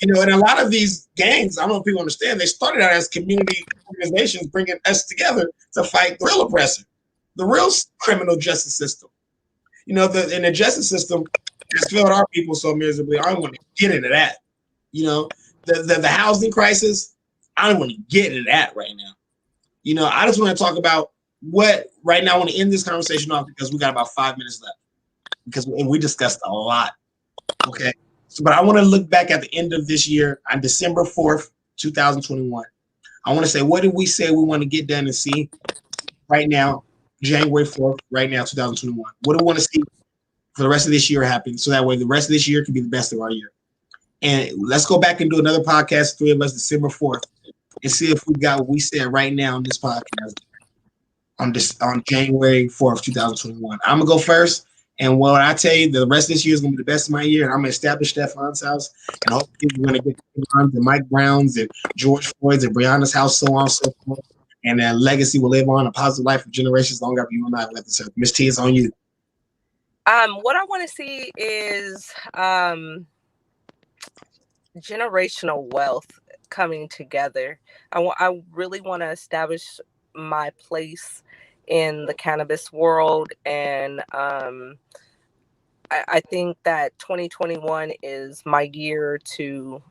You know, and a lot of these gangs, I don't know if people understand, they started out as community organizations bringing us together to fight the real oppressor, the real criminal justice system. You know, in the justice system has failed our people so miserably. I don't want to get into that. You know, the housing crisis, I don't want to get into that right now. You know, I just want to talk about what right now I want to end this conversation off because we got about 5 minutes left because we discussed a lot. Okay. But I want to look back at the end of this year on December 4th, 2021. I want to say, what did we say we want to get done and see right now, January 4th, right now, 2021? What do we want to see for the rest of this year happen so that way the rest of this year can be the best of our year? And let's go back and do another podcast, three of us, December 4th, and see if we got what we said right now on this podcast on January 4th, 2021. I'm going to go first. And what I tell you, the rest of this year is going to be the best of my year. And I'm going to establish Stefan's house. And hopefully we're going to get the Mike Browns and George Floyd's and Breonna's house, so on and so forth. And that legacy will live on, a positive life for generations long after you and I have left this earth. Miss T, it's on you. What I want to see is generational wealth coming together. I really want to establish my place in the cannabis world, and I think that 2021 is my year to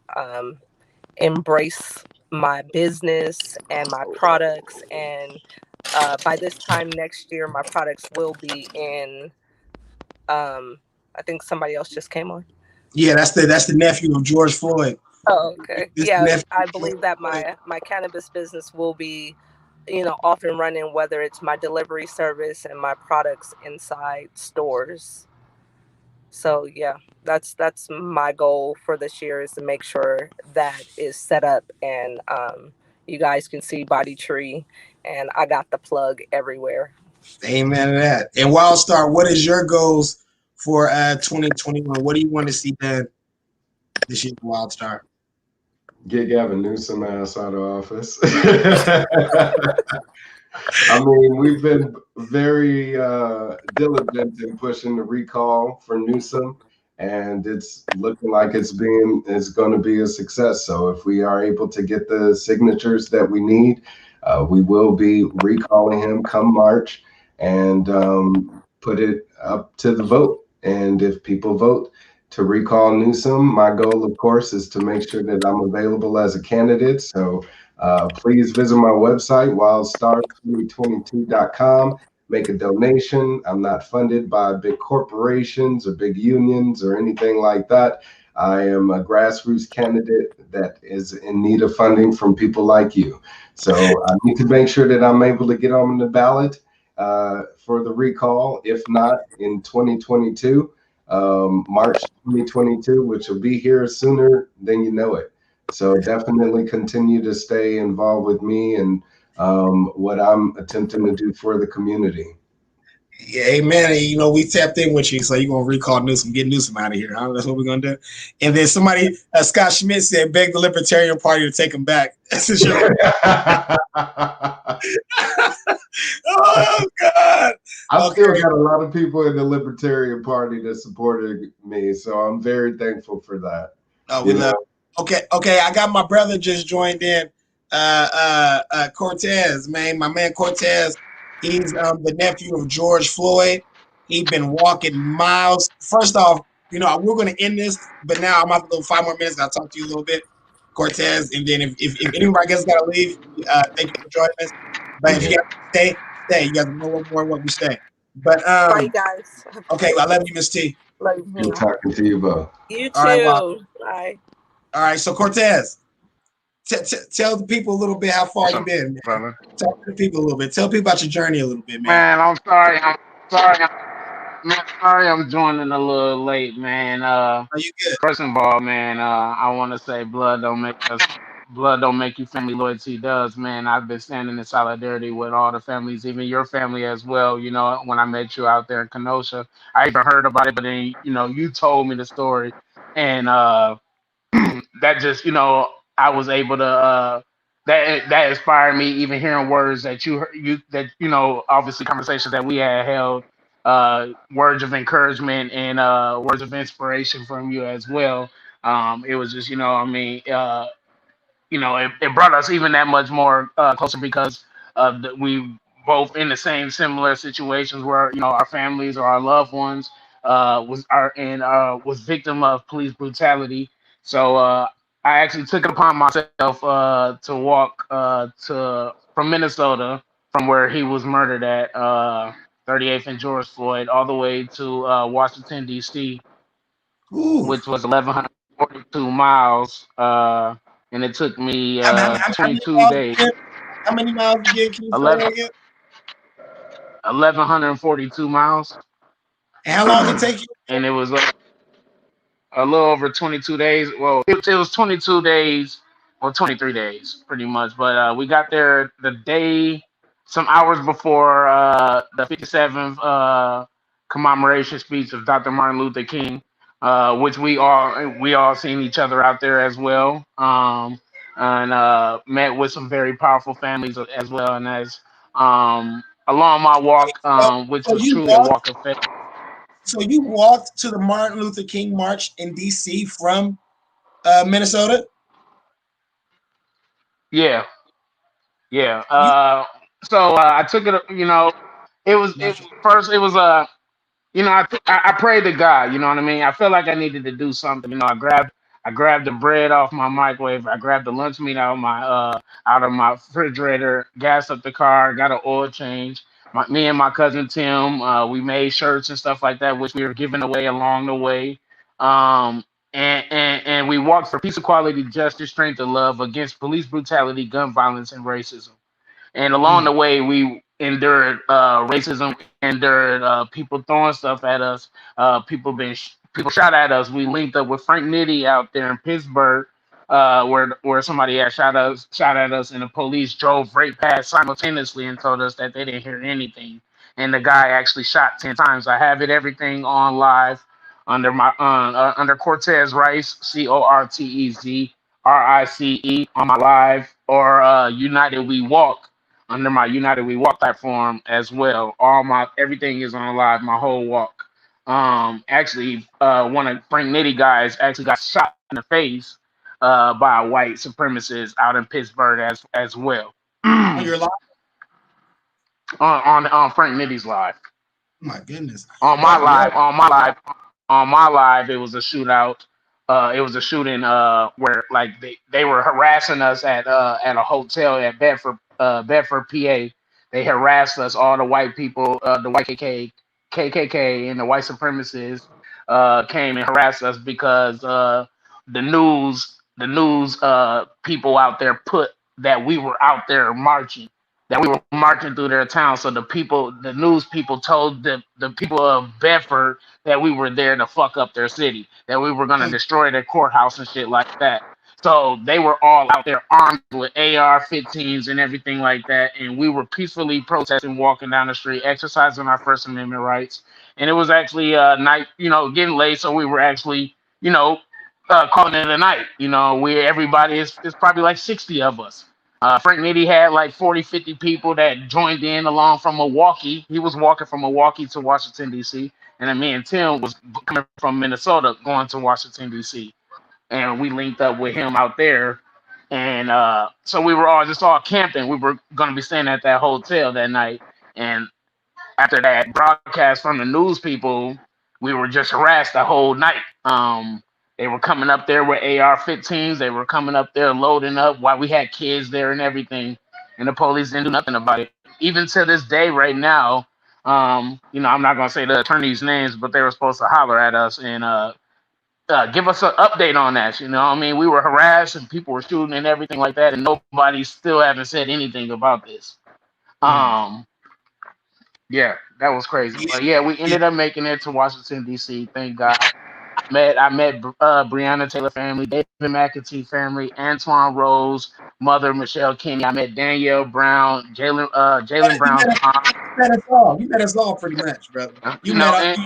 embrace my business and my products, and by this time next year my products will be in I think somebody else just came on. Yeah, that's the nephew of George Floyd. Oh, okay. Yeah, I believe that my cannabis business will be, you know, off and running, whether it's my delivery service and my products inside stores. So yeah, that's my goal for this year, is to make sure that is set up, and you guys can see Body Tree, and I got the plug everywhere. Amen to that. And Wildstar, what is your goals for 2021? What do you want to see done this year, Wildstar? Get Gavin Newsom ass out of office. I mean, we've been very diligent in pushing the recall for Newsom, and it's looking like it's going to be a success. So if we are able to get the signatures that we need, we will be recalling him come March and put it up to the vote. And if people vote to recall Newsom, my goal, of course, is to make sure that I'm available as a candidate. So please visit my website, wildstar2022.com. Make a donation. I'm not funded by big corporations or big unions or anything like that. I am a grassroots candidate that is in need of funding from people like you. So I need to make sure that I'm able to get on the ballot for the recall. If not, in 2022, March 2022, which will be here sooner than you know it. So definitely continue to stay involved with me and what I'm attempting to do for the community. Yeah, amen. You know, we tapped in with you, so you're going to recall Newsom, get Newsom out of here. Huh? That's what we're going to do. And then somebody, Scott Schmidt said, beg the Libertarian Party to take him back. Oh, God. I've still got a lot of people in the Libertarian Party that supported me, so I'm very thankful for that. Oh, we love. Okay. I got my brother just joined in. Cortez, man, my man Cortez. He's the nephew of George Floyd. He's been walking miles. First off, you know, we're going to end this, but now I'm about to go 5 more minutes. I'll talk to you a little bit, Cortez. And then if anybody else got to leave, thank you for joining us. But if you got to stay. You got to know what we say. But Bye, guys. Have a good okay, I night. love you, Miss T. Love Good you. talking to you both. You All right, well, too. Bye. all right. So Cortez, tell the people a little bit how far What's you up, been, man. brother? Talk to the people a little bit. Tell people about your journey a little bit, man. Man, I'm sorry. I'm sorry. Man, sorry I'm joining a little late, man. Are you good? First of all, man, I want to say blood don't make you family. Loyalty does, man. I've been standing in solidarity with all the families, even your family as well. You know, when I met you out there in Kenosha, I even heard about it, but then you told me the story, and that just I was able to that inspired me, even hearing words that obviously conversations that we had held, words of encouragement and words of inspiration from you as well. It was just it brought us even that much more closer because we both in the same similar situations where our families or our loved ones was victim of police brutality. So I actually took it upon myself to walk to from Minnesota, from where he was murdered at 38th and George Floyd, all the way to Washington D.C., Ooh. which was 1,142 miles, and it took me How many 22 miles days. again? How many miles again? Can you say 11, that again? 1,142 miles, And how long it take you? and it was a little over 22 days. Well, it was 22 days, well, 23 days, pretty much. But we got there the day, some hours before the 57th commemoration speech of Dr. Martin Luther King, which we all seen each other out there as well, and met with some very powerful families as well. And as along my walk, So, which so was you truly a walked. walk of faith. So you walked to the Martin Luther King March in D.C. from Minnesota. Yeah, yeah. You, So I took it. First it was I prayed to God. You know what I mean. I felt like I needed to do something. I grabbed the bread off my microwave. I grabbed the lunch meat out of my refrigerator. Gassed up the car. Got an oil change. Me and my cousin Tim, we made shirts and stuff like that, which we were giving away along the way. Um, and we walked for peace, equality, justice, strength, and love against police brutality, gun violence, and racism. And along mm, the way, we endured racism, endured people throwing stuff at us, people shot at us. We linked up with Frank Nitti out there in Pittsburgh, where somebody had shot at us, and the police drove right past simultaneously and told us that they didn't hear anything. And the guy actually shot 10 times. I have everything on live under Cortez Rice, Corteze on my live, or United We Walk under my United We Walk platform as well. All my everything is on live, my whole walk. Actually, one of Frank Nitti guys actually got shot in the face by a white supremacist out in Pittsburgh as well. on on, your life. on Frank Nitty's live. My goodness. On my Well, live, on my live, it was a shootout. It was a shooting where like they were harassing us at a hotel at Bedford, PA. They harassed us, all the white people, the white KKK, and the white supremacists came and harassed us because the news people out there put that we were out there marching, that we were marching through their town. So the news people told the people of Bedford that we were there to fuck up their city, that we were gonna mm, destroy their courthouse and shit like that. So they were all out there armed with AR-15s and everything like that, and we were peacefully protesting, walking down the street, exercising our First Amendment rights. And it was actually night, getting late, so we were actually, calling it a night. We everybody is probably like 60 of us. Frank Nitti had like 40, 50 people that joined in along from Milwaukee. He was walking from Milwaukee to Washington, D.C. And then me and Tim was coming from Minnesota going to Washington, D.C. And we linked up with him out there. And so we were all camping. We were going to be staying at that hotel that night. And after that broadcast from the news people, we were just harassed the whole night. They were coming up there with AR-15s. They were coming up there loading up while we had kids there and everything. And the police didn't do nothing about it. Even to this day, right now, You know, I'm not gonna say the attorneys' names, but they were supposed to holler at us and give us an update on that. You know, I mean, we were harassed and people were shooting and everything like that, and nobody still haven't said anything about this. Um, yeah, that was crazy. Yeah, But yeah, we yeah. ended up making it to Washington D.C. Thank God. I met Breonna Taylor family, David McAtee family, Antoine Rose, mother Michelle Kenny. I met Danielle Brown, Jalen You Brown's mom. met us all. You met us all pretty much, brother. You know, and You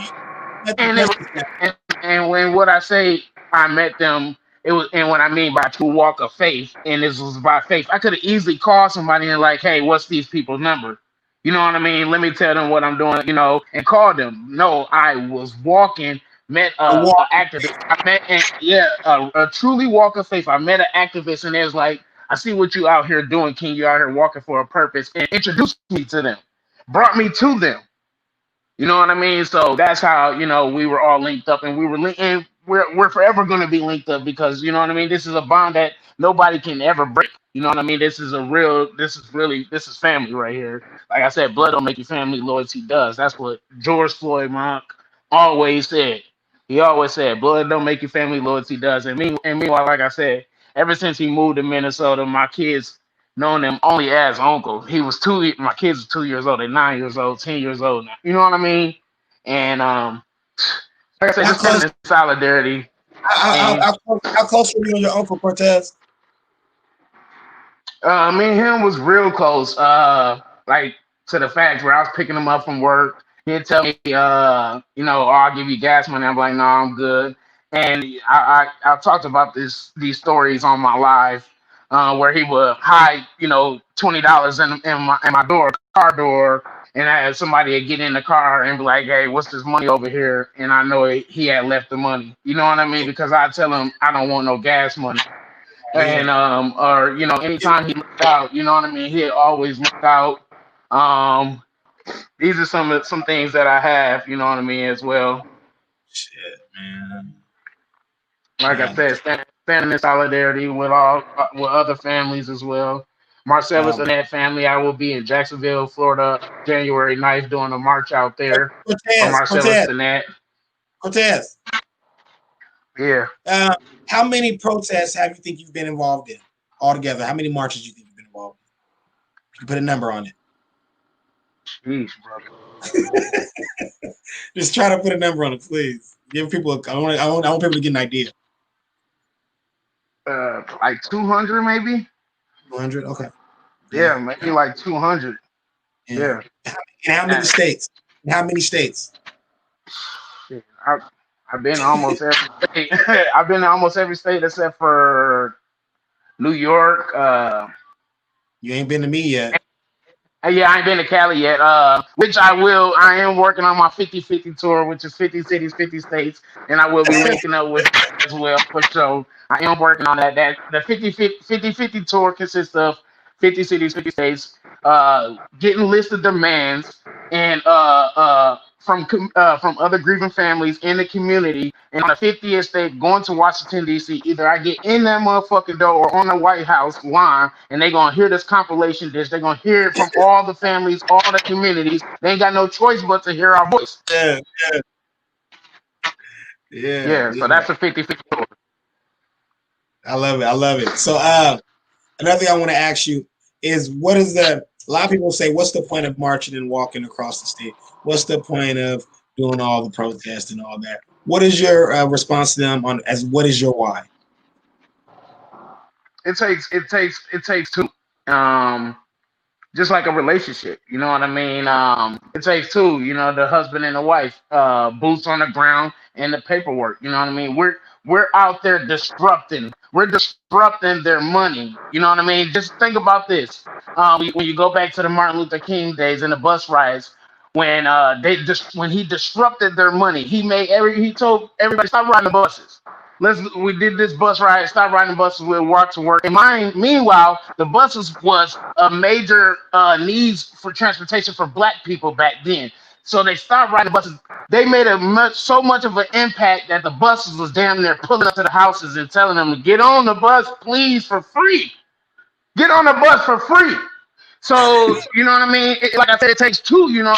met the and it was, Justice Family. and when what I say I met them, it was, and what I mean by true walk of faith, and this was by faith. I could have easily called somebody and like, hey, what's these people's number? You know what I mean? Let me tell them what I'm doing, you know, and call them. No, I was walking, met A walk. a activist. I met, and yeah, a truly walk of faith. I met an activist, and there's like, I see what you out here doing, King. You out here walking for a purpose, and introduced me to them, brought me to them. You know what I mean? So that's how, you know, we were all linked up, and we were linked, and we're forever going to be linked up because, you know what I mean? This is a bond that nobody can ever break. You know what I mean? This is this is family right here. Like I said, blood don't make you family, loyalty does. That's what George Floyd Monk always said. He always said, blood don't make you family, loyalty does. And meanwhile, like I said, ever since he moved to Minnesota, my kids known him only as uncle. He was my kids are 2 years old, they're 9 years old, 10 years old now. You know what I mean? And like I said, How just kind close? of solidarity. And How close were you and your uncle Cortez? me and him was real close. Like to the fact where I was picking him up from work. He'd tell me, you know, oh, I'll give you gas money. I'm like, no, I'm good. And I talked about these stories on my live, where he would hide, you know, $20 in my car door, and I had somebody would get in the car and be like, hey, what's this money over here? And I know he had left the money. You know what I mean? Because I tell him I don't want no gas money. And or you know, anytime he looked out, you know what I mean, he always looked out. Um, these are some things that I have, you know what I mean, as well. Shit, man. Like I said, standing in solidarity with all with other families as well. Marcellus and that family, I will be in Jacksonville, Florida, January 9th doing a march out there for Marcellus and that. Cortez. Yeah. How many protests have you think you've been involved in altogether? How many marches do you think you've been involved in? You can put a number on it. Jeez, brother. Just try to put a number on it, please. Give people. I want people to get an idea. Like 200, maybe. 200. Okay. Yeah, maybe like 200. Yeah. In how many states? In how many states? Shit, I've been almost every state. I've been to almost every state except for New York. You ain't been to me yet. Yeah, I ain't been to Cali yet. Which I will. I am working on my 50-50 tour, which is 50 cities, 50 states, and I will be linking up with as well for sure. I am working on that. The 50-50 tour consists of 50 cities, 50 states, getting list of demands and from other grieving families in the community, and on the 50th state going to Washington D.C. Either I get in that motherfucking door or on the White House line, and they're gonna hear this compilation disc. They're gonna hear it from all the families, all the communities. They ain't got no choice but to hear our voice. Yeah. So that's a 50-50 tour. I love it. So another thing I want to ask you is, a lot of people say, what's the point of marching and walking across the state? What's the point of doing all the protests and all that? What is your response to them what is your why? It takes two. Just like a relationship, you know what I mean? It takes two, you know, the husband and the wife, boots on the ground and the paperwork, you know what I mean? We're out there disrupting. We're disrupting their money. You know what I mean? Just think about this. When you go back to the Martin Luther King days and the bus riots, when when he disrupted their money, he told everybody, stop riding the buses. We did this bus ride, stop riding buses, we'll walk to work. And meanwhile, the buses was a major needs for transportation for black people back then. So they stopped riding buses. They made so much of an impact that the buses was damn near pulling up to the houses and telling them to get on the bus, please, for free. Get on the bus for free. So, you know what I mean? Like I said, it takes two, you know.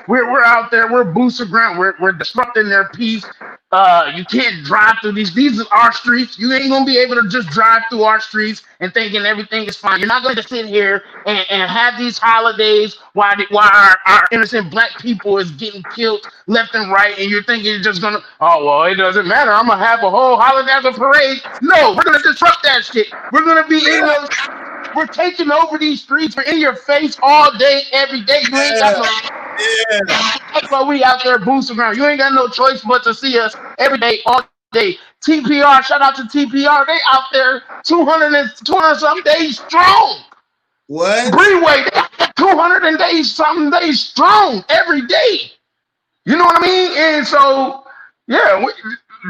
We're out there. We're boots of ground. We're disrupting their peace. You can't drive through these. These are our streets. You ain't gonna be able to just drive through our streets and thinking everything is fine. You're not going to sit here and have these holidays while our innocent black people is getting killed left and right, and you're thinking you're just gonna, oh well, it doesn't matter. I'm gonna have a whole holiday as a parade. No, we're gonna disrupt that shit. We're gonna be in those. We're taking over these streets. We're in your face all day, every day. You ain't got no. That's why we out there boosting around. You ain't got no choice but to see us every day, all day. TPR, shout out to TPR. They out there 200 some days strong. What? Breeway, 200 and days, something days strong every day. You know what I mean? And so, yeah,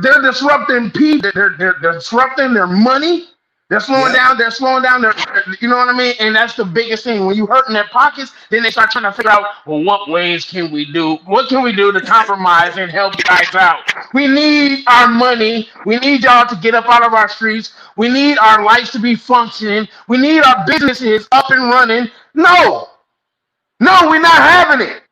they're disrupting people. They're disrupting their money. They're slowing down. They're slowing down. You know what I mean? And that's the biggest thing. When you hurt in their pockets, then they start trying to figure out, well, what ways can we do? What can we do to compromise and help you guys out? We need our money. We need y'all to get up out of our streets. We need our lights to be functioning. We need our businesses up and running. No, we're not having it.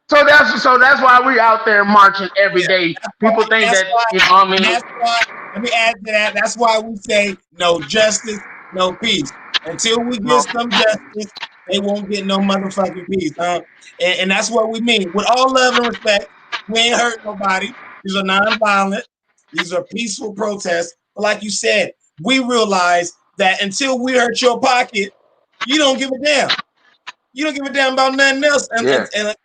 So that's why we're out there marching every day. People think that, you know what I mean? That's why, let me add to that. That's why we say no justice, no peace. Until we get some justice, they won't get no motherfucking peace. And that's what we mean. With all love and respect, we ain't hurt nobody. These are nonviolent. These are peaceful protests. But like you said, we realize that until we hurt your pocket, you don't give a damn. You don't give a damn about nothing else. And the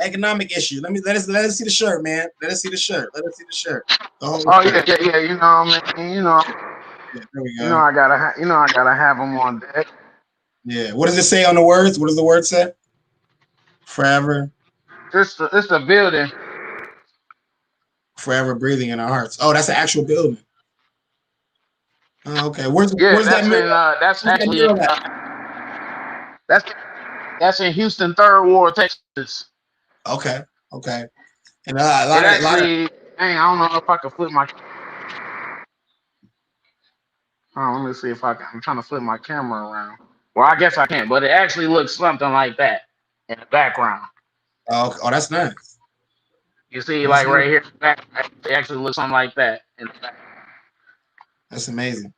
economic issue. Let us see the shirt, man. Let us see the shirt. Let us see the shirt. Oh shirt. Yeah. You know what I mean? You know. Yeah, there we go. You know I gotta have them on deck. Yeah. What does it say on the words? What does the word say? Forever. It's the building. Forever breathing in our hearts. Oh, that's an actual building. Oh, okay. Where's that mirror? That's actually that's in Houston, Third Ward, Texas. Okay. And I don't know if I can flip my. Oh, let me see if I'm trying to flip my camera around. Well, I guess I can't, but it actually looks something like that in the background. Oh, that's nice. You see, that's like nice. Right here, it actually looks something like that in the back. That's amazing.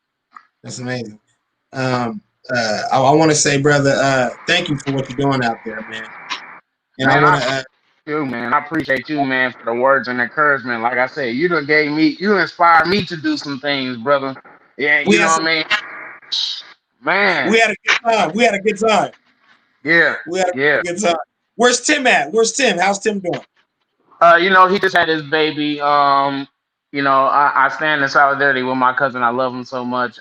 I want to say, brother, thank you for what you're doing out there, man. And man, I want to. Man, I appreciate you, man, for the words and encouragement. Like I said, you inspired me to do some things, brother. Yeah, you know what I mean? Man. We had a good time. Yeah. A good time. Where's Tim at? How's Tim doing? He just had his baby. I stand in solidarity with my cousin. I love him so much.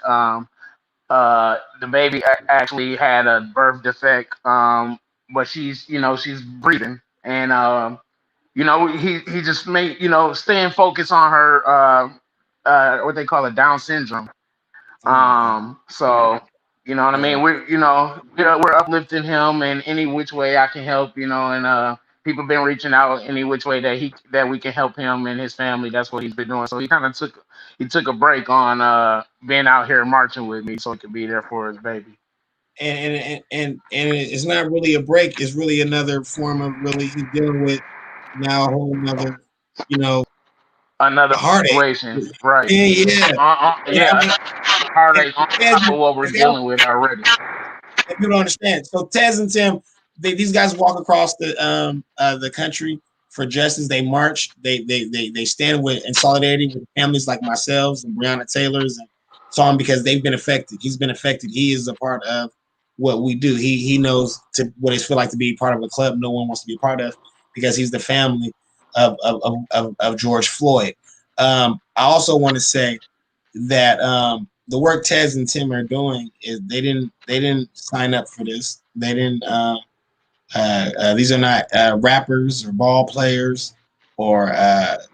The baby actually had a birth defect, but she's breathing, and he just made staying focused on her what they call it, Down syndrome. So you know what I mean. We're uplifting him in any which way I can help. And people been reaching out any which way that we can help him and his family. That's what he's been doing. So he kind of took a break on being out here marching with me so he could be there for his baby. And it's not really a break. It's really another form of really he's dealing with now a whole another, another situation, right? Yeah. Heartache on top of what we're dealing with already. If you don't understand, so Tez and Tim, these guys walk across the country for justice. They march. They stand in solidarity with families like myself and Breonna Taylor's and so on because they've been affected. He's been affected. He is a part of what we do. He knows what it feels like to be part of a club no one wants to be a part of because he's the family of George Floyd. I also want to say that the work Tez and Tim are doing is they didn't sign up for this. They didn't. These are not rappers or ball players, or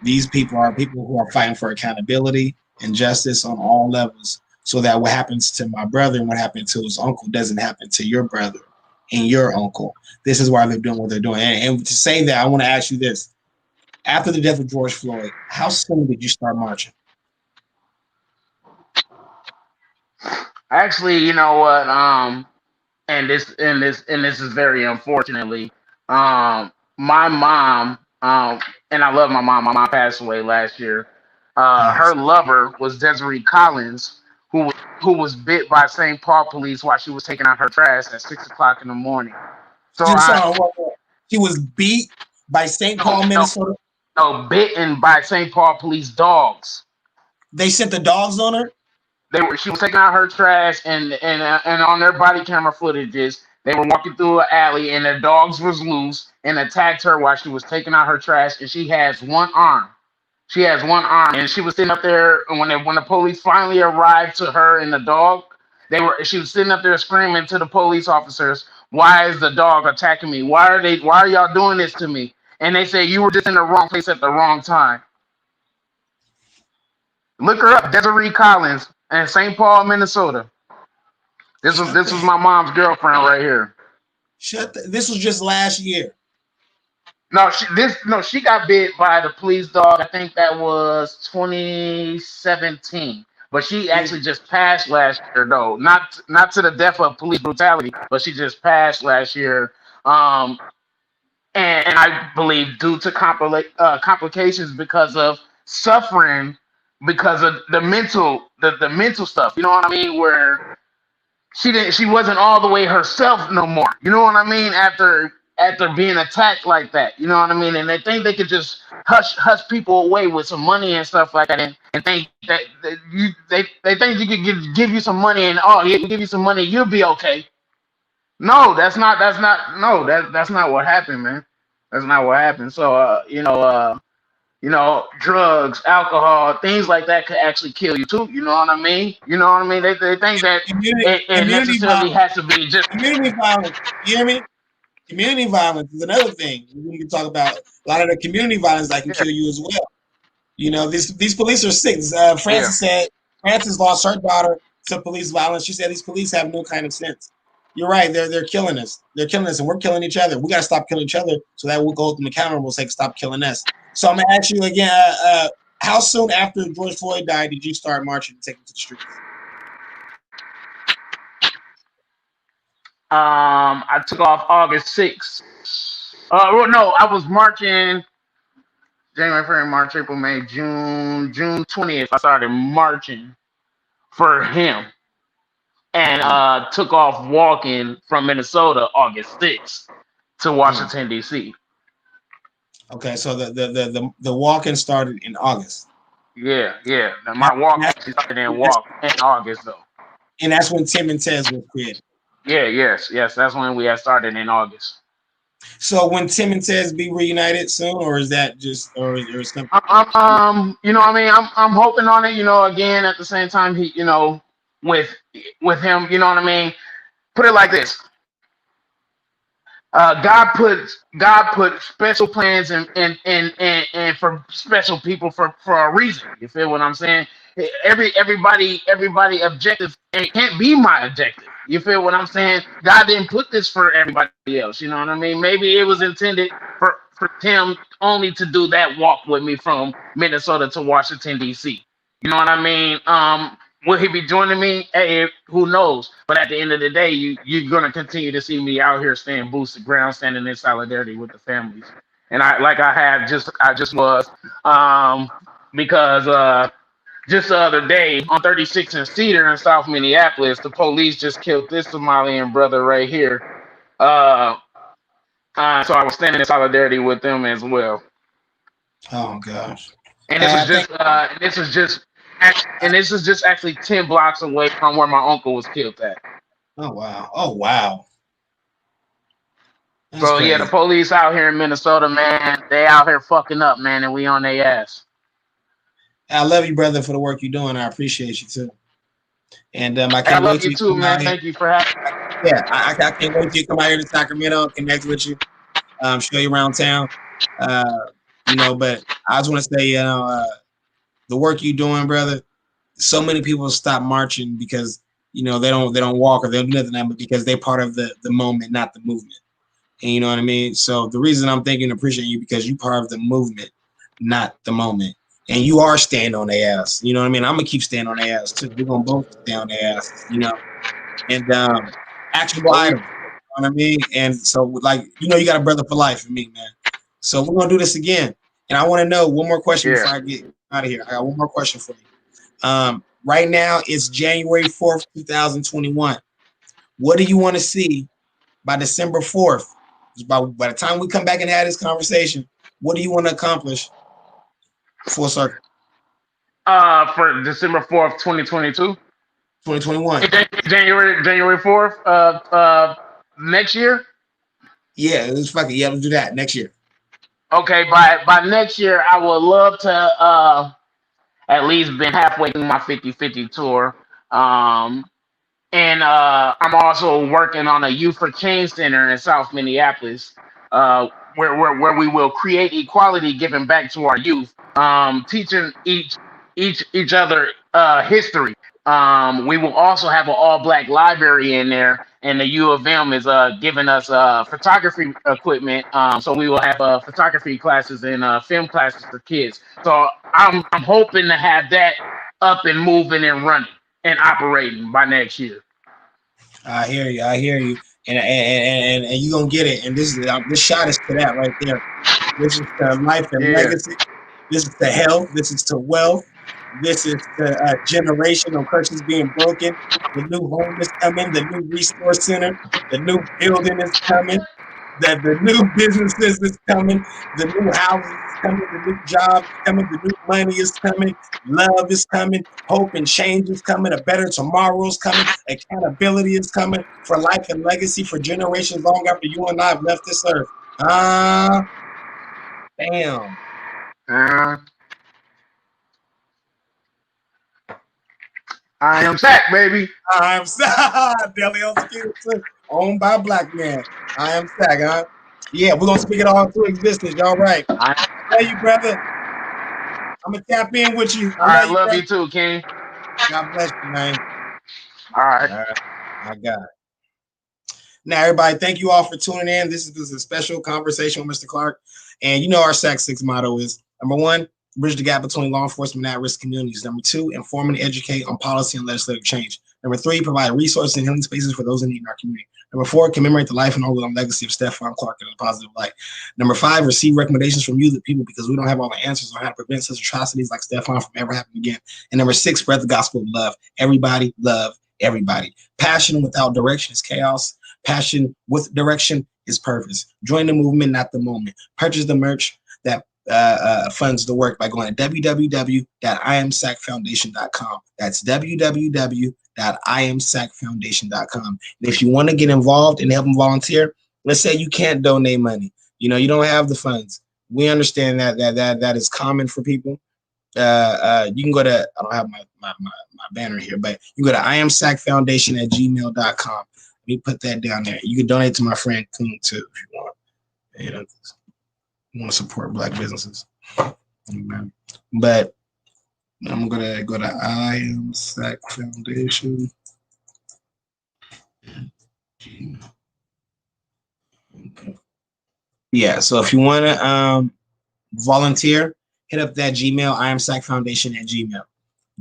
these people are people who are fighting for accountability and justice on all levels, so that what happens to my brother and what happened to his uncle doesn't happen to your brother and your uncle. This is why they're doing what they're doing. And to say that, I want to ask you this: after the death of George Floyd, how soon did you start marching? Actually, you know what? And this is very unfortunately. My mom, and I love my mom. My mom passed away last year. Her lover was Desiree Collins, who was bit by St. Paul police while she was taking out her trash at 6 o'clock in the morning. So She was beat by St. Paul, Minnesota. No, bitten by St. Paul police dogs. They sent the dogs on her. She was taking out her trash, and on their body camera footages, they were walking through an alley, and the dogs was loose and attacked her while she was taking out her trash, and she has one arm. She has one arm, and she was sitting up there when the police finally arrived to her and the dog. She was sitting up there screaming to the police officers, "Why is the dog attacking me? Why are y'all doing this to me?" And they say, "You were just in the wrong place at the wrong time." Look her up, Desiree Collins, in St. Paul, Minnesota. This was my mom's girlfriend right here. This was just last year. She got bit by the police dog. I think that was 2017. But she actually just passed last year, though. Not to the death of police brutality, but she just passed last year. And I believe due to complications because of suffering, because of the mental stuff. You know what I mean? Where she wasn't all the way herself no more. You know what I mean? After being attacked like that, you know what I mean? And they think they could just hush people away with some money and stuff like that, and think that they think you could give you some money and give you some money, you'll be okay. No, that's not what happened, man. That's not what happened. So drugs, alcohol, things like that could actually kill you too. You know what I mean? They think that it necessarily has to be just community violence. You hear me? Community violence is another thing. We can talk about a lot of the community violence that can kill you as well. These police are sick. Francis said Francis lost her daughter to police violence. She said these police have no kind of sense. You're right. They're killing us. They're killing us, and we're killing each other. We got to stop killing each other so that we'll go hold them accountable. Say stop killing us. So I'm gonna ask you again. How soon after George Floyd died did you start marching and taking to the streets? I took off August 6th. I was marching January, February, March, April, May, June 20th. I started marching for him, and took off walking from Minnesota August 6th to Washington D.C. Okay, so the walking started in August. Yeah. My walk actually started in August though. And that's when Tim and Tez was created. Yes. That's when we had started in August. So when Tim and Tez be reunited soon, or is that just or something? I'm hoping on it. Again at the same time, he, with him, you know what I mean. Put it like this: God put special plans and for special people for a reason. You feel what I'm saying? Everybody objective can't be my objective. You feel what I'm saying? God didn't put this for everybody else. You know what I mean? Maybe it was intended for Tim only to do that walk with me from Minnesota to Washington D.C. You know what I mean? Will he be joining me? Hey, who knows? But at the end of the day, you're gonna continue to see me out here staying boots to ground, standing in solidarity with the families. And I just was because just the other day on 36 and Cedar in South Minneapolis, the police just killed this Somalian brother right here. So I was standing in solidarity with them as well. Oh gosh! And this is just actually 10 blocks away from where my uncle was killed at. Oh wow! That's so crazy. Yeah, the police out here in Minnesota, man, they out here fucking up, man, and we on their ass. I love you, brother, for the work you're doing. I appreciate you too. And I love you too, man. Thank you for having me. Yeah, I can't wait till you come out here to Sacramento, connect with you, show you around town. But I just want to say, the work you're doing, brother. So many people stop marching because they don't walk or they don't do nothing, but because they're part of the moment, not the movement. And you know what I mean? So the reason I'm thinking appreciate you because you're part of the movement, not the moment. And you are staying on their ass. You know what I mean? I'm gonna keep staying on their ass too. We're gonna both stay on their ass, And actionable items. what I mean? And so, like, you know, you got a brother for life in me, man. So we're gonna do this again. And I want to know one more question before I get out of here. I got one more question for you. Right now it's January 4th, 2021. What do you want to see by December 4th? By the time we come back and have this conversation, what do you want to accomplish? Full circle. For December 4th, 2022. 2021. January 4th, next year. Yeah, let's fucking let's do that next year. Okay, by next year, I would love to at least been halfway through my 50/50 tour. And I'm also working on a Youth for Change Center in South Minneapolis, where we will create equality, giving back to our youth, teaching each other history. We will also have an all-black library in there, and the U of M is giving us photography equipment. So we will have photography classes and film classes for kids. So I'm hoping to have that up and moving and running and operating by next year. I hear you, and you gonna get it. And this shot is to that right there. This is to life and legacy. This is to health. This is to wealth. This is to generational curses being broken. The new home is coming. The new resource center. The new building is coming. The new businesses is coming. The new houses is coming. The new jobs is coming. The new money is coming. Love is coming. Hope and change is coming. A better tomorrow is coming. Accountability is coming for life and legacy for generations long after you and I have left this earth. Damn. I am Sack, baby. I am Sack. Deli on Skin, owned by a black man. I am Sack, huh? Yeah, we're gonna speak it all into existence. Y'all right. I love you, brother. I'm gonna tap in with you. I love you too, King. God bless you, man. All right. I got it. Now, everybody, thank you all for tuning in. This is a special conversation with Mr. Clark. And you know our SAC 6 motto is, number one, bridge the gap between law enforcement and at-risk communities. Number two, inform and educate on policy and legislative change. Number three, provide resources and healing spaces for those in need in our community. Number four, commemorate the life and overall legacy of Stephon Clark in a positive light. Number five, receive recommendations from you, the people, because we don't have all the answers on how to prevent such atrocities like Stephon from ever happening again. And number six, spread the gospel of love. Everybody love everybody. Passion without direction is chaos. Passion with direction is purpose. Join the movement, not the moment. Purchase the merch that funds the work by going to www.imsacfoundation.com. That's www.imsacfoundation.com. And if you want to get involved and help and volunteer, let's say you can't donate money. You know, you don't have the funds. We understand that is common for people. You can go to, I don't have my banner here, but you go to imsacfoundation@gmail.com. Let me put that down there. You can donate to my friend Coon too if you want. You know, you want to support Black businesses. Amen. But I'm gonna go to IMSAC Foundation. Okay. Yeah, so if you want to volunteer, hit up that Gmail, imsacfoundation@gmail.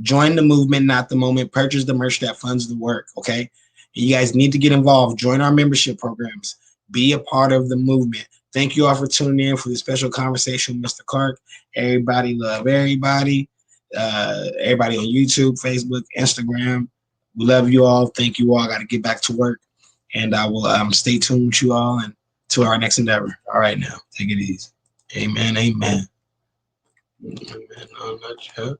Join the movement, not the moment. Purchase the merch that funds the work, okay? You guys need to get involved. Join our membership programs. Be a part of the movement. Thank you all for tuning in for this special conversation with Mr. Clark. Everybody love everybody. Everybody on YouTube, Facebook, Instagram. We love you all. Thank you all. I got to get back to work. And I will stay tuned with you all and to our next endeavor. All right, now. Take it easy. Amen. Amen. Amen. No, not yet.